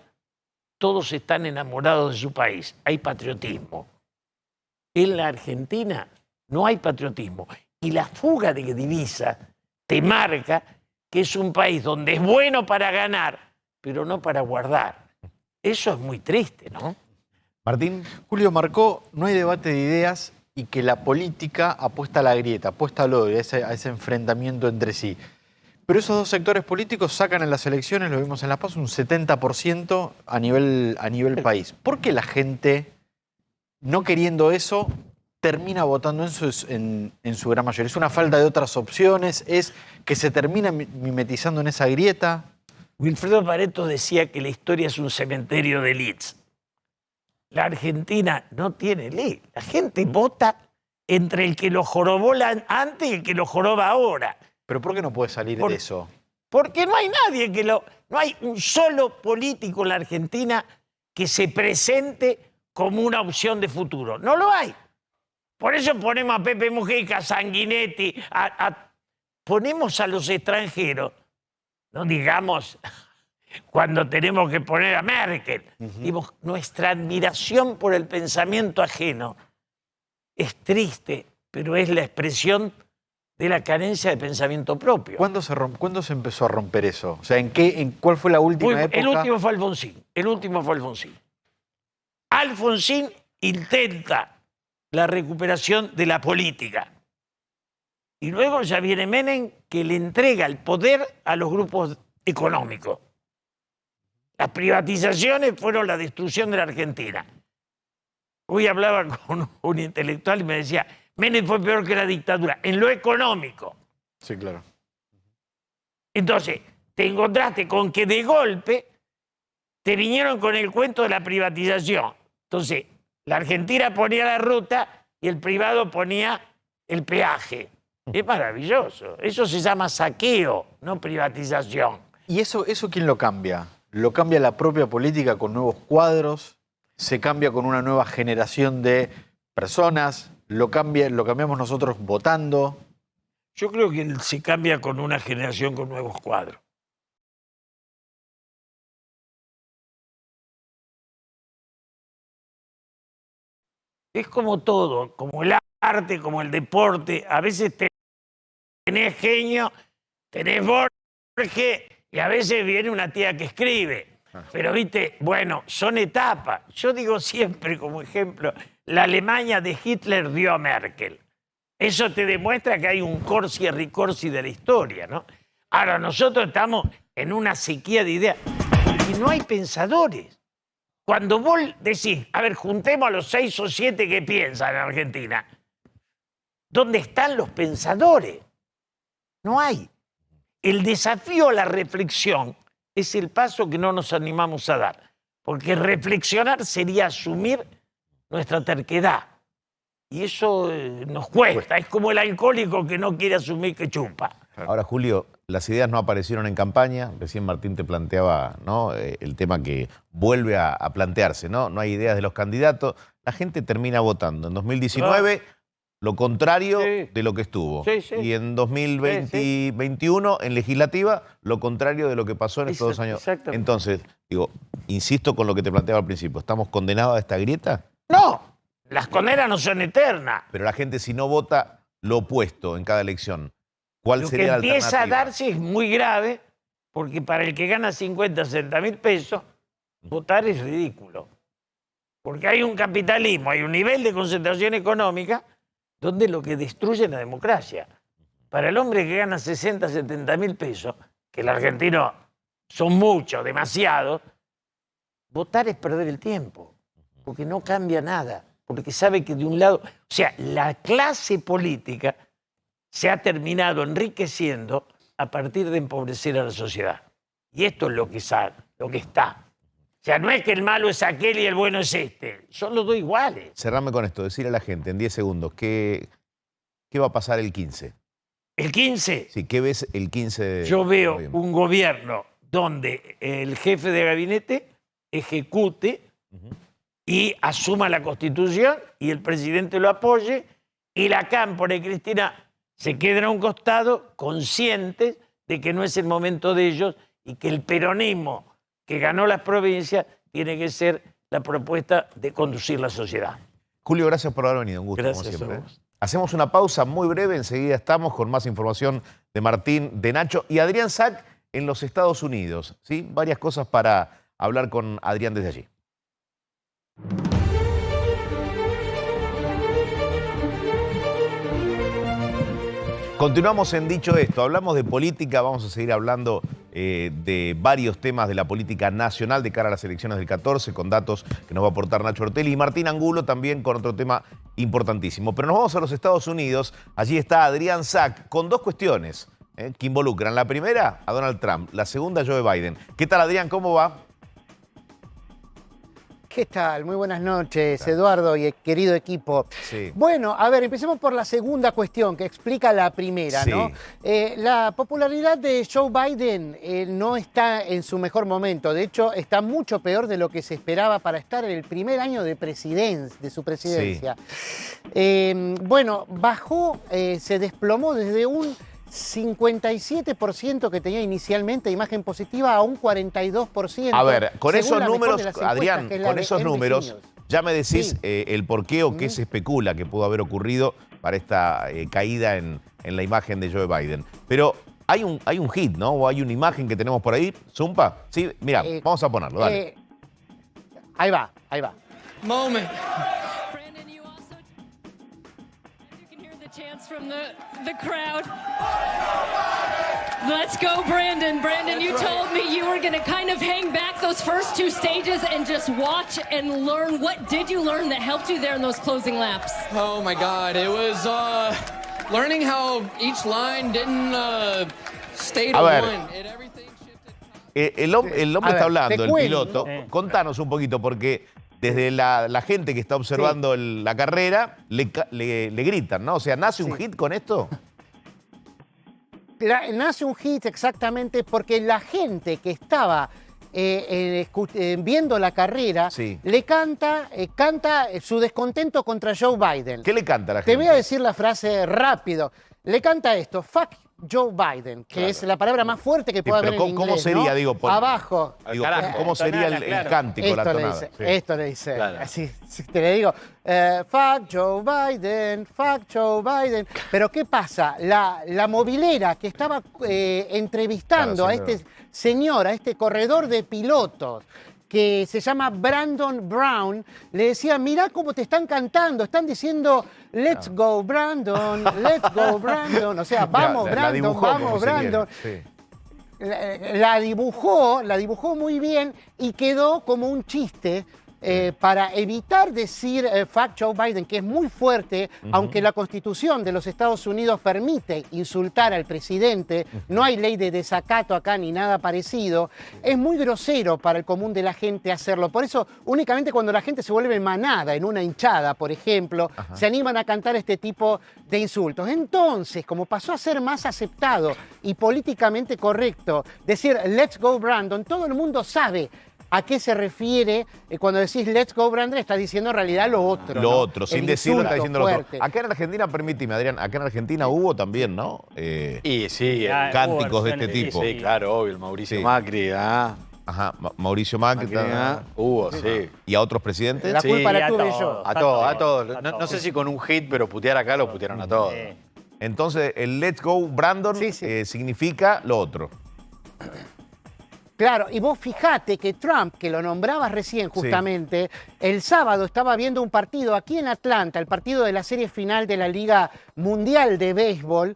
todos están enamorados de su país. Hay patriotismo. En la Argentina no hay patriotismo. Y la fuga de divisas te marca que es un país donde es bueno para ganar, pero no para guardar. Eso es muy triste, ¿no? Martín. Julio marcó, no hay debate de ideas y que la política apuesta a la grieta, apuesta al odio, a ese enfrentamiento entre sí. Pero esos dos sectores políticos sacan en las elecciones, lo vimos en La Paz, un 70% a nivel país. ¿Por qué la gente, no queriendo eso, termina votando en su gran mayoría? ¿Es una falta de otras opciones? ¿Es que se termina mimetizando en esa grieta? Wilfredo Pareto decía que la historia es un cementerio de elites. La Argentina no tiene elite. La gente vota entre el que lo jorobó antes y el que lo joroba ahora. ¿Pero por qué no puede salir de eso? Porque no hay nadie que lo... No hay un solo político en la Argentina que se presente como una opción de futuro. No lo hay. Por eso ponemos a Pepe Mujica, a Sanguinetti, ponemos a los extranjeros, no digamos cuando tenemos que poner a Merkel. Digamos, nuestra admiración por el pensamiento ajeno es triste, pero es la expresión de la carencia de pensamiento propio. ¿Cuándo se empezó a romper eso? O sea, ¿cuál fue la última época? El último fue Alfonsín. Alfonsín intenta la recuperación de la política. Y luego ya viene Menem, que le entrega el poder a los grupos económicos. Las privatizaciones fueron la destrucción de la Argentina. Hoy hablaba con un intelectual y me decía, Menem fue peor que la dictadura, en lo económico. Sí, claro. Entonces, te encontraste con que de golpe te vinieron con el cuento de la privatización. Entonces, la Argentina ponía la ruta y el privado ponía el peaje. Es maravilloso. Eso se llama saqueo, no privatización. ¿Y eso quién lo cambia? ¿Lo cambia la propia política con nuevos cuadros? ¿Se cambia con una nueva generación de personas? ¿Lo cambiamos nosotros votando? Yo creo que se cambia con una generación con nuevos cuadros. Es como todo, como el arte, como el deporte. A veces tenés genio, tenés Borges y a veces viene una tía que escribe. Pero viste, bueno, son etapas. Yo digo siempre como ejemplo, la Alemania de Hitler dio a Merkel. Eso te demuestra que hay un corsi y ricorsi de la historia, ¿no? Ahora, nosotros estamos en una sequía de ideas y no hay pensadores. Cuando vos decís, a ver, juntemos a los 6 o 7 que piensan en Argentina, ¿dónde están los pensadores? No hay. El desafío a la reflexión es el paso que no nos animamos a dar. Porque reflexionar sería asumir nuestra terquedad. Y eso nos cuesta. Es como el alcohólico que no quiere asumir que chupa. Ahora, Julio, las ideas no aparecieron en campaña. Recién Martín te planteaba, ¿no?, el tema que vuelve a plantearse, ¿no? No hay ideas de los candidatos. La gente termina votando. En 2019, lo contrario de lo que estuvo. Y en 2021, en legislativa, lo contrario de lo que pasó en estos 2 años. Entonces, digo, insisto con lo que te planteaba al principio. ¿Estamos condenados a esta grieta? No, las condenas no son eternas. Pero la gente, si no vota lo opuesto en cada elección, ¿cuál sería la alternativa? Lo que empieza a darse es muy grave, porque para el que gana 50, 60 mil pesos, votar es ridículo. Porque hay un capitalismo, hay un nivel de concentración económica donde lo que destruye es la democracia. Para el hombre que gana 60, 70 mil pesos, que el argentino son muchos, demasiados, votar es perder el tiempo, porque no cambia nada, porque sabe que de un lado... O sea, la clase política se ha terminado enriqueciendo a partir de empobrecer a la sociedad. Y esto es lo que está. O sea, no es que el malo es aquel y el bueno es este. Son los dos iguales. Cerrame con esto, decirle a la gente en 10 segundos, ¿qué va a pasar el 15? ¿El 15? Sí, ¿qué ves el 15 de Yo veo noviembre? un gobierno donde el jefe de gabinete ejecute y asuma la Constitución y el presidente lo apoye y la Cámpora y Cristina se queden a un costado conscientes de que no es el momento de ellos y que el peronismo que ganó las provincias tiene que ser la propuesta de conducir la sociedad. Julio, gracias por haber venido. Un gusto, Gracias como siempre. a vos. Hacemos una pausa muy breve. Enseguida estamos con más información de Martín, de Nacho y Adrián Sack en los Estados Unidos. ¿Sí? Varias cosas para hablar con Adrián desde allí. Continuamos en Dicho Esto, hablamos de política, vamos a seguir hablando de varios temas de la política nacional de cara a las elecciones del 14, con datos que nos va a aportar Nacho Ortelli y Martín Angulo también con otro tema importantísimo. Pero nos vamos a los Estados Unidos, allí está Adrián Sack con 2 cuestiones que involucran. La primera, a Donald Trump, la segunda, a Joe Biden. ¿Qué tal, Adrián? ¿Cómo va? ¿Qué tal? Muy buenas noches, Eduardo y el querido equipo. Sí. Bueno, a ver, empecemos por la segunda cuestión que explica la primera, Sí. ¿no? La popularidad de Joe Biden no está en su mejor momento. De hecho, está mucho peor de lo que se esperaba para estar en el primer año de su presidencia. Bueno, bajó, se desplomó desde un 57% que tenía inicialmente imagen positiva a un 42%. A ver, con según esos la mejor números, de las encuestas, Adrián, que es la con de esos NBC números, News. ya me decís el por qué o qué se especula que pudo haber ocurrido para esta caída en la imagen de Joe Biden. Pero hay un hit, ¿no? O hay una imagen que tenemos por ahí. ¿Zumpa? Sí, mira, vamos a ponerlo, dale. Ahí va, ahí va. Moment. Brandon, you can hear the chants from the crowd. Let's go, Brandon. Brandon, you told me you were going to kind of hang back those first two stages and just watch and learn. What did you learn that helped you there in those closing laps? Oh my God, it was learning how each line didn't stay to A ver. one. El hombre está hablando, el cuento. piloto. Contanos un poquito, porque desde la gente que está observando la carrera le gritan, ¿no? O sea, ¿nace un hit con esto? Nace un hit exactamente porque la gente que estaba viendo la carrera le canta su descontento contra Joe Biden. ¿Qué le canta a la gente? Te voy a decir la frase rápido. Le canta esto, fuck Joe Biden, que es la palabra más fuerte que puede haber en inglés. ¿Cómo sería, ¿no? digo? Abajo. Digo, ¿cómo sería el cántico, la tonada? Esto le dice. Así te le digo, fuck Joe Biden, fuck Joe Biden. Pero ¿qué pasa? La movilera que estaba entrevistando a este señor, a este corredor de pilotos, que se llama Brandon Brown, le decía, mirá cómo te están cantando, están diciendo, let's go Brandon, let's go Brandon, o sea, vamos Brandon, vamos Brandon. La dibujó muy bien y quedó como un chiste para evitar decir fuck Joe Biden, que es muy fuerte, aunque la Constitución de los Estados Unidos permite insultar al presidente, no hay ley de desacato acá ni nada parecido, es muy grosero para el común de la gente hacerlo. Por eso, únicamente cuando la gente se vuelve manada en una hinchada, por ejemplo, se animan a cantar este tipo de insultos. Entonces, como pasó a ser más aceptado y políticamente correcto decir let's go Brandon, todo el mundo sabe a qué se refiere cuando decís let's go Brandon, estás diciendo en realidad lo otro. Lo ¿no? otro, sin decirlo, está diciendo lo otro. Acá en Argentina, permíteme, Adrián, acá en Argentina hubo también, ¿no? Y sí, cánticos de este tipo. Sí, claro, obvio, el Mauricio Macri, Ajá, Mauricio Macri. Hubo, sí. ¿Y a otros presidentes? La culpa la tuve yo. A todos. No sé si con un hit, pero putear acá lo putearon a todos. Entonces, el let's go Brandon significa lo otro. Claro, y vos fijate que Trump, que lo nombrabas recién justamente, el sábado estaba viendo un partido aquí en Atlanta, el partido de la serie final de la Liga Mundial de Béisbol,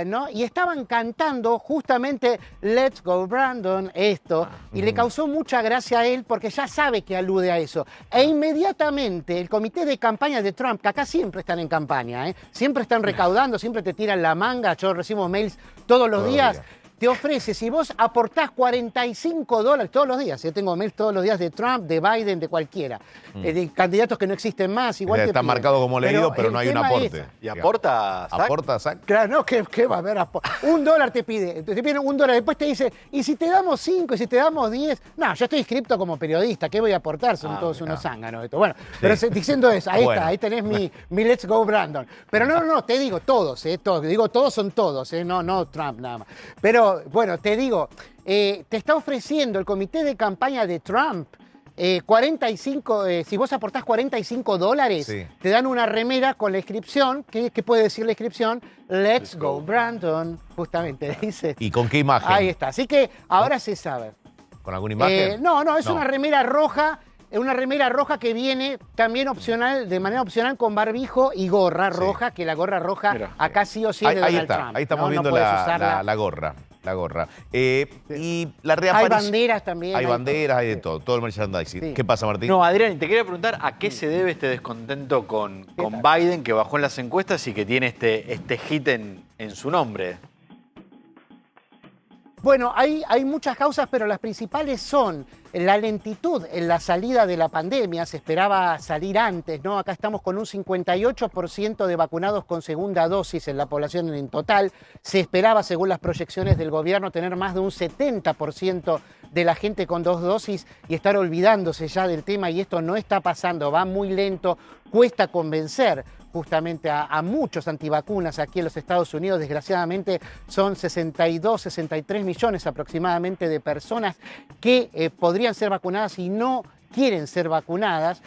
¿no? Y estaban cantando justamente Let's Go Brandon, y le causó mucha gracia a él porque ya sabe que alude a eso. E inmediatamente el comité de campaña de Trump, que acá siempre están en campaña, siempre están recaudando, siempre te tiran la manga, yo recibo mails todos los días. Te ofrece, si vos aportás $45 todos los días, yo tengo mails todos los días de Trump, de Biden, de cualquiera, de candidatos que no existen más, igual Está marcado como leído, pero no hay un aporte. ¿Y aporta Zach? ¿Aporta Zach? Claro, no, ¿qué va a haber? $1 te piden $1, después te dice, ¿y si te damos 5? ¿Y si te damos 10? No, yo estoy inscripto como periodista, ¿qué voy a aportar? Son todos unos zánganos. Bueno, pero diciendo eso, ahí tenés mi Let's Go Brandon. Pero no, te digo todos, digo todos son todos, no Trump nada más. Pero bueno, te digo, te está ofreciendo el comité de campaña de Trump 45, si vos aportás $45, te dan una remera con la inscripción, ¿qué puede decir la inscripción? Let's go Brandon, justamente dice. ¿Y con qué imagen? Ahí está, así que ahora se sabe. ¿Con alguna imagen? No, es una remera roja. Una remera roja que viene también opcional, de manera opcional, con barbijo y gorra roja, que la gorra roja acá sí o sí es de Donald Trump. Ahí estamos viendo la gorra. Y la reaparición. Hay banderas también. Hay banderas, hay de todo el merchandising. ¿Qué pasa, Martín? No, Adrián, te quería preguntar a qué se debe este descontento con Biden, que bajó en las encuestas y que tiene este hit en su nombre. Bueno, hay muchas causas, pero las principales son la lentitud en la salida de la pandemia. Se esperaba salir antes, ¿no? Acá estamos con un 58% de vacunados con segunda dosis en la población en total. Se esperaba, según las proyecciones del gobierno, tener más de un 70% de la gente con 2 dosis y estar olvidándose ya del tema, y esto no está pasando, va muy lento, cuesta convencer justamente a muchos antivacunas aquí en los Estados Unidos. Desgraciadamente son 62, 63 millones aproximadamente de personas que podrían ser vacunadas y no quieren ser vacunadas.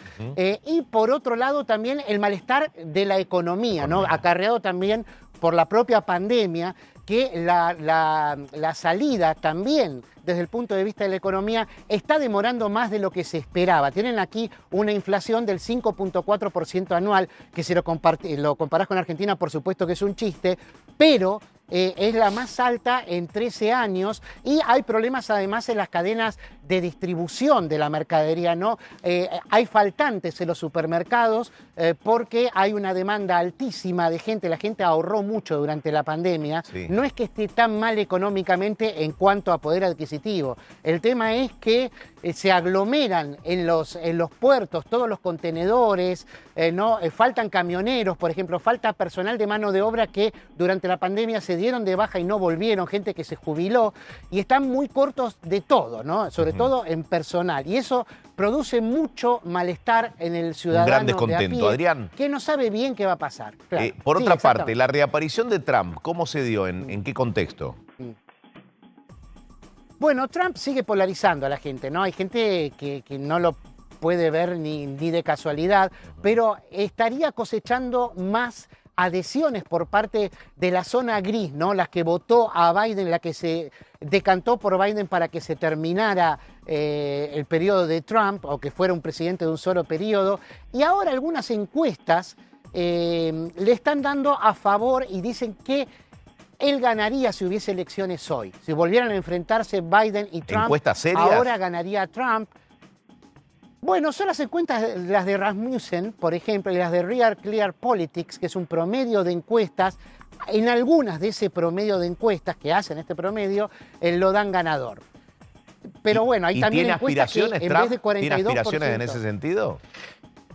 Y por otro lado también el malestar de la economía, ¿no? Acarreado también por la propia pandemia, que la salida también desde el punto de vista de la economía está demorando más de lo que se esperaba. Tienen aquí una inflación del 5.4% anual, que si lo comparás con Argentina, por supuesto que es un chiste, pero es la más alta en 13 años y hay problemas además en las cadenas de distribución de la mercadería, ¿no? Hay faltantes en los supermercados porque hay una demanda altísima de gente. La gente ahorró mucho durante la pandemia. Sí. No es que esté tan mal económicamente en cuanto a poder adquisitivo. El tema es que se aglomeran en los puertos todos los contenedores, ¿no? Faltan camioneros, por ejemplo, falta personal de mano de obra que durante la pandemia se dieron de baja y no volvieron, gente que se jubiló, y están muy cortos de todo, ¿no? Sobre todo en personal. Y eso produce mucho malestar en el ciudadano. Un gran descontento, de a pie, Adrián. que no sabe bien qué va a pasar. Claro. Por otra parte, la reaparición de Trump, ¿cómo se dio? ¿En qué contexto? Bueno, Trump sigue polarizando a la gente, ¿no? Hay gente que no lo puede ver ni de casualidad, pero estaría cosechando más adhesiones por parte de la zona gris, ¿no? Las que votó a Biden, la que se decantó por Biden para que se terminara el periodo de Trump o que fuera un presidente de un solo periodo. Y ahora algunas encuestas le están dando a favor y dicen que él ganaría si hubiese elecciones hoy. Si volvieran a enfrentarse Biden y Trump, ¿encuestas serias? Ahora ganaría Trump. Bueno, son las encuestas, las de Rasmussen, por ejemplo, y las de Real Clear Politics, que es un promedio de encuestas. En algunas de ese promedio de encuestas que hacen este promedio, lo dan ganador. Pero bueno, hay también encuestas que en vez de 42%... ¿Tiene aspiraciones en ese sentido?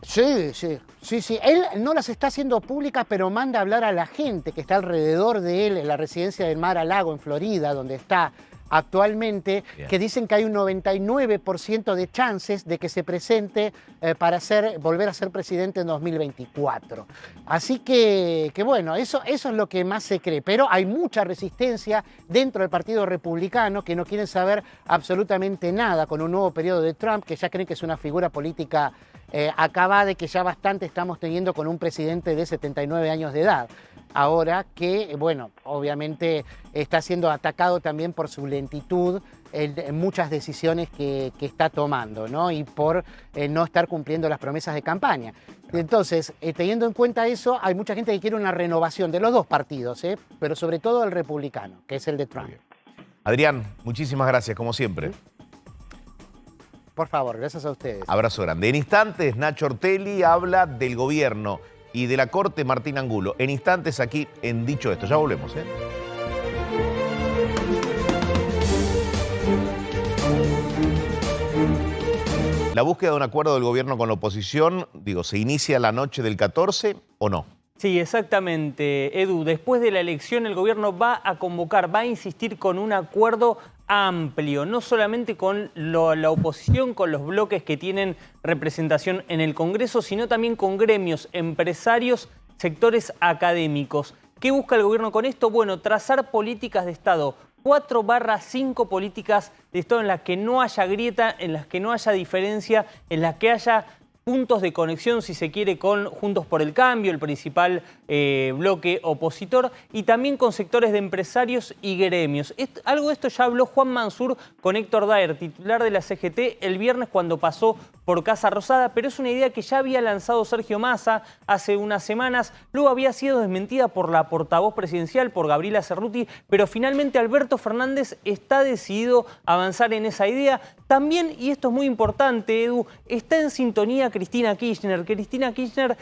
Sí. Él no las está haciendo públicas, pero manda a hablar a la gente que está alrededor de él en la residencia del Mar-a-Lago en Florida, donde está actualmente, que dicen que hay un 99% de chances de que se presente para volver a ser presidente en 2024. Así que bueno, eso es lo que más se cree. Pero hay mucha resistencia dentro del Partido Republicano que no quieren saber absolutamente nada con un nuevo periodo de Trump, que ya creen que es una figura política acabada y que ya bastante estamos teniendo con un presidente de 79 años de edad. Ahora que, bueno, obviamente está siendo atacado también por su lentitud en muchas decisiones que está tomando, ¿no? Y por no estar cumpliendo las promesas de campaña. Entonces, teniendo en cuenta eso, hay mucha gente que quiere una renovación de los dos partidos, pero sobre todo el republicano, que es el de Trump. Adrián, muchísimas gracias, como siempre. Por favor, gracias a ustedes. Abrazo grande. En instantes, Nacho Ortelli habla del gobierno y de la Corte, Martín Angulo. En instantes aquí en Dicho Esto. Ya volvemos, La búsqueda de un acuerdo del gobierno con la oposición, ¿se inicia la noche del 14 o no? Sí, exactamente, Edu. Después de la elección, el gobierno va a convocar, va a insistir con un acuerdo amplio, no solamente con la oposición, con los bloques que tienen representación en el Congreso, sino también con gremios, empresarios, sectores académicos. ¿Qué busca el gobierno con esto? Bueno, trazar políticas de Estado, 4/5 políticas de Estado en las que no haya grieta, en las que no haya diferencia, en las que haya puntos de conexión, si se quiere, con Juntos por el Cambio, el principal bloque opositor, y también con sectores de empresarios y gremios. Algo de esto ya habló Juan Mansur con Héctor Daer, titular de la CGT, el viernes cuando pasó por Casa Rosada, pero es una idea que ya había lanzado Sergio Massa hace unas semanas, luego había sido desmentida por la portavoz presidencial, por Gabriela Cerruti, pero finalmente Alberto Fernández está decidido a avanzar en esa idea. También, y esto es muy importante, Edu, está en sintonía Cristina Kirchner. Cristina Kirchner,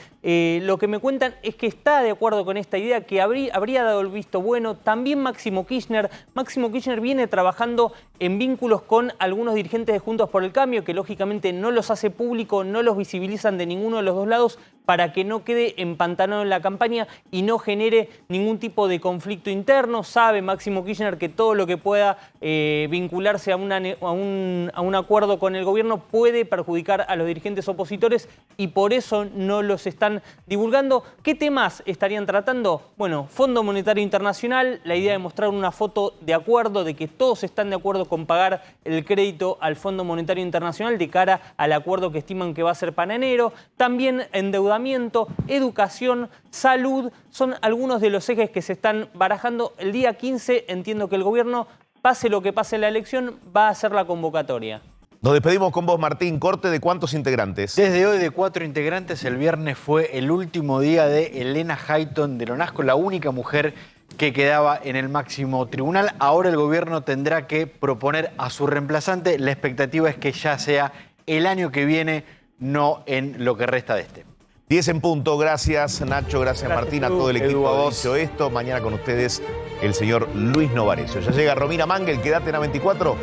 lo que me cuentan es que está de acuerdo con esta idea, que habría dado el visto bueno. También Máximo Kirchner. Máximo Kirchner viene trabajando en vínculos con algunos dirigentes de Juntos por el Cambio, que lógicamente no los hace público, no los visibilizan de ninguno de los dos lados, para que no quede empantanado en la campaña y no genere ningún tipo de conflicto interno. Sabe Máximo Kirchner que todo lo que pueda vincularse a un acuerdo con el gobierno puede perjudicar a los dirigentes opositores y por eso no los están divulgando. ¿Qué temas estarían tratando? Bueno, Fondo Monetario Internacional, la idea de mostrar una foto de acuerdo, de que todos están de acuerdo con pagar el crédito al Fondo Monetario Internacional de cara al acuerdo que estiman que va a ser para enero. También endeudamiento, educación, salud, son algunos de los ejes que se están barajando. El día 15 entiendo que el gobierno, pase lo que pase en la elección, va a hacer la convocatoria. Nos despedimos con vos, Martín. ¿Corte de cuántos integrantes? Desde hoy de 4 integrantes. El viernes fue el último día de Elena Hayton de Lonasco, la única mujer que quedaba en el máximo tribunal. Ahora el gobierno tendrá que proponer a su reemplazante. La expectativa es que ya sea el año que viene, no en lo que resta de este. 10 en punto. Gracias, Nacho. Gracias, Martín. A todo el equipo Edu, ha hecho esto. Mañana con ustedes el señor Luis Novarecio. Ya llega Romina Mangel. Quédate en A24.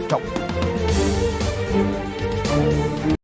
Chau.